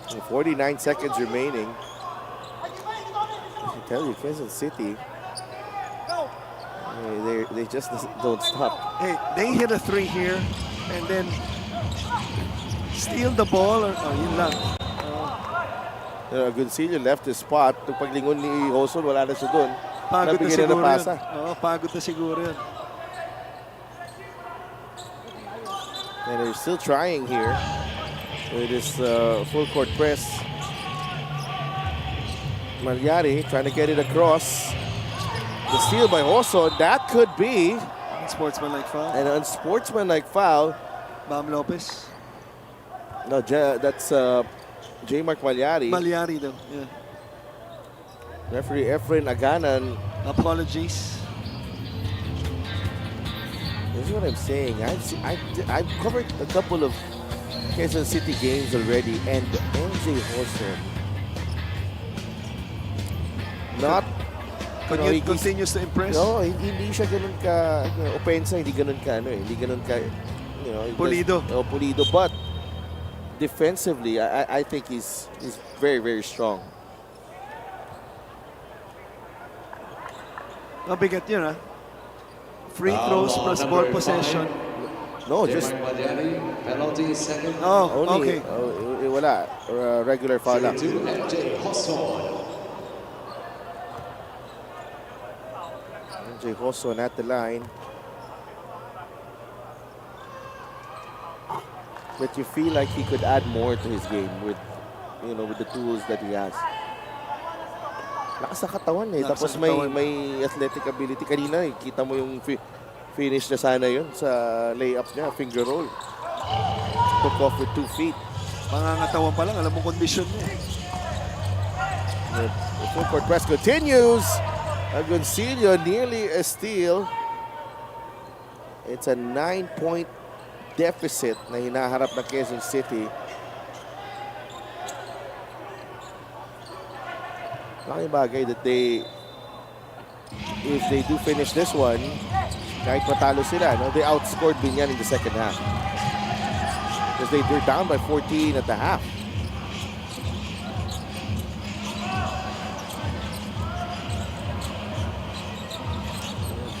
And 49 seconds remaining. I tell you, Quezon City, they just don't stop. Hey, they hit a 3 here and then steal the ball or yun lang. Gonzalo left his spot. Nung paglingon ni Hoson, wala na siya doon. Pagod na Nabigyan siguro ng pasa. yun. Oo, pagod na siguro yun. And they're still trying here with this full court press. Malyari trying to get it across. The steal by Hoson. That could be Sportsmanlike foul. an unsportsmanlike foul. Bam Lopez. No, that's J. Mark Malyari. Malyari daw. Yeah. Referee Efren Aganan. Apologies. This is what I'm saying. I've covered a couple of Quezon City games already, and MJ Hoson not. Continues to impress. No, hindi siya ganun ka opensa, hindi ganun ka hindi ganun ka Pulido. Pulido, but defensively, I think he's very, very strong. Mabigat yun, ha? Free throws plus ball possession. No, just penalty second. Oh, only, okay. Wala. Regular foul lang. To MJ Hoson. MJ Hoson at the line. But you feel like he could add more to his game with the tools that he has. Lakas sa katawan eh. Lakas Tapos sa katawan. may athletic ability. Kanina kita mo yung finish na sana yun sa layup niya, finger roll. Took off with 2 feet. Pangangatawan pa lang, alam mo kondisyon niya. The full court press continues. Agoncillo nearly a steal. It's a 9-point deficit na hinaharap ng Quezon City. Laking bagay that if they do finish this one, kahit matalo sila, they outscored Biñan in the second half. Because they're down by 14 at the half.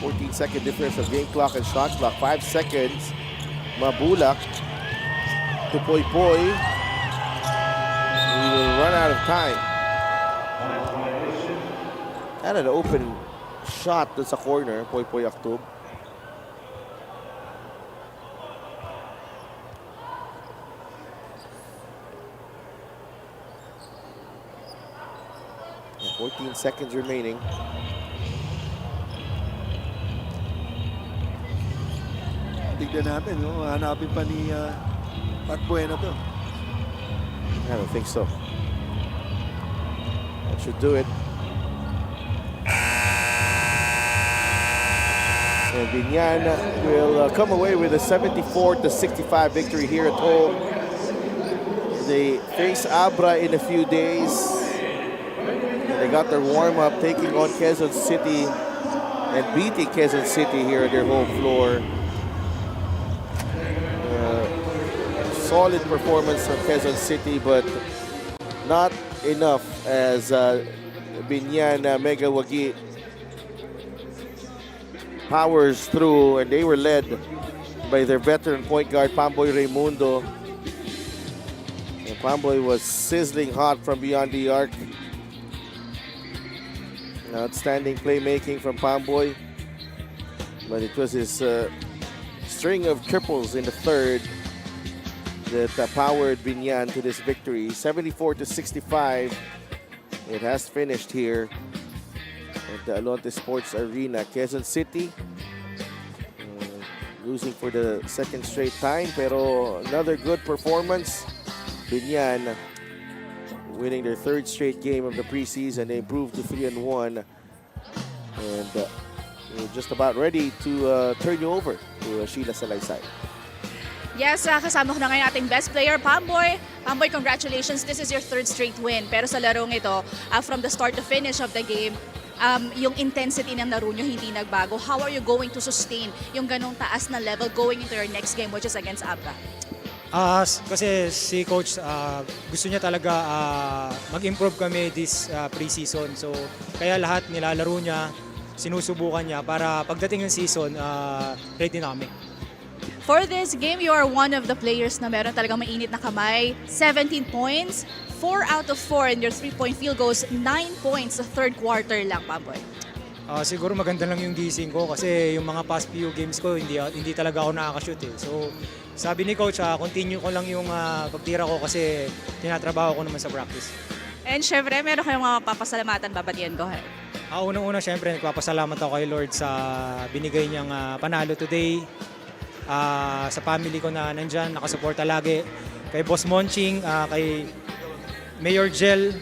14-second difference of game clock and shot clock. 5 seconds. Mabulak to Poy Poy. We will run out of time. And an open shot dun sa corner. Poy Poy Aktub. And 14 seconds remaining. Tignan natin, no? Hanapin pa ni Pat Buena to. I don't think so. That should do it. And Biñan will come away with a 74-65 victory here at home. They face Abra in a few days. And they got their warm-up taking on Quezon City and beating Quezon City here at their home floor. Solid performance from Quezon City, but not enough as Biñan Mega Wagi powers through, and they were led by their veteran point guard Pamboy Raimundo. And Pamboy was sizzling hot from beyond the arc. Outstanding playmaking from Pamboy, but it was his string of triples in the third that powered Biñan to this victory. 74-65. It has finished here at the Alonte Sports Arena. Quezon City losing for the second straight time, pero another good performance. Biñan winning their third straight game of the preseason. They improved to 3-1, and we're just about ready to turn you over to Sheila Salaysay. Yes, kasama ko na ngayon ating best player, Pamboy. Pamboy, congratulations. This is your third straight win. Pero sa larong ito, from the start to finish of the game, yung intensity ng laro nyo hindi nagbago. How are you going to sustain yung ganong taas na level going into your next game, which is against Abra? Kasi si Coach, gusto niya talaga mag-improve kami this preseason. So, kaya lahat nilalaro niya, sinusubukan niya para pagdating ng season, ready na kami. For this game, you are one of the players na meron talagang mainit na kamay. 17 points, 4 out of 4 in your 3-point field goals, 9 points sa third quarter lang, Pamboy. Siguro maganda lang yung gising ko kasi yung mga past few games ko, hindi talaga ako nakakashoot eh. So, sabi ni Coach, continue ko lang yung pagtira ko kasi tinatrabaho ko naman sa practice. And syempre, meron kayong mga papasalamatan, babatian ko. Unang-una, syempre, nagpapasalamat ako kay Lord sa binigay niyang panalo today. Sa family ko na nandyan, nakasuporta lagi. Kay Boss Monching, kay Mayor Jel,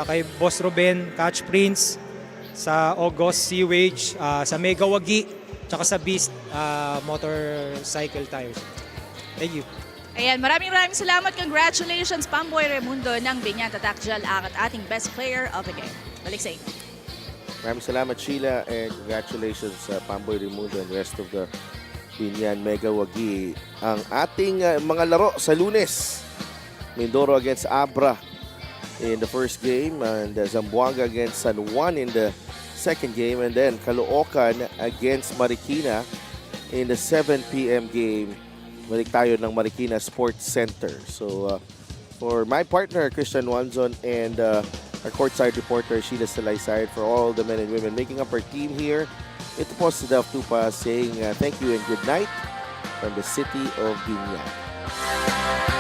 kay Boss Ruben, Catch Prince, sa August Seawage, sa Mega Wagi, tsaka sa Beast Motorcycle Tires. Thank you. Ayan, maraming salamat. Congratulations, Pamboy Raimundo ng Biñan Tatakjal, ang ating best player of the game. Balik sa inyo. Maraming salamat, Sheila, and congratulations sa Pamboy Raimundo and the rest of the Biñan Mega Wagi. Ang ating mga laro sa Lunes, Mindoro against Abra in the first game, and Zamboanga against San Juan in the second game, and then Caloocan against Marikina in the 7 p.m. game. Balik tayo ng Marikina Sports Center. So, for my partner, Christian Wanzon, and our courtside reporter, Sheila Salaysay, for all the men and women making up our team here, ito po si Delph Tupa saying thank you and good night from the city of Biñan.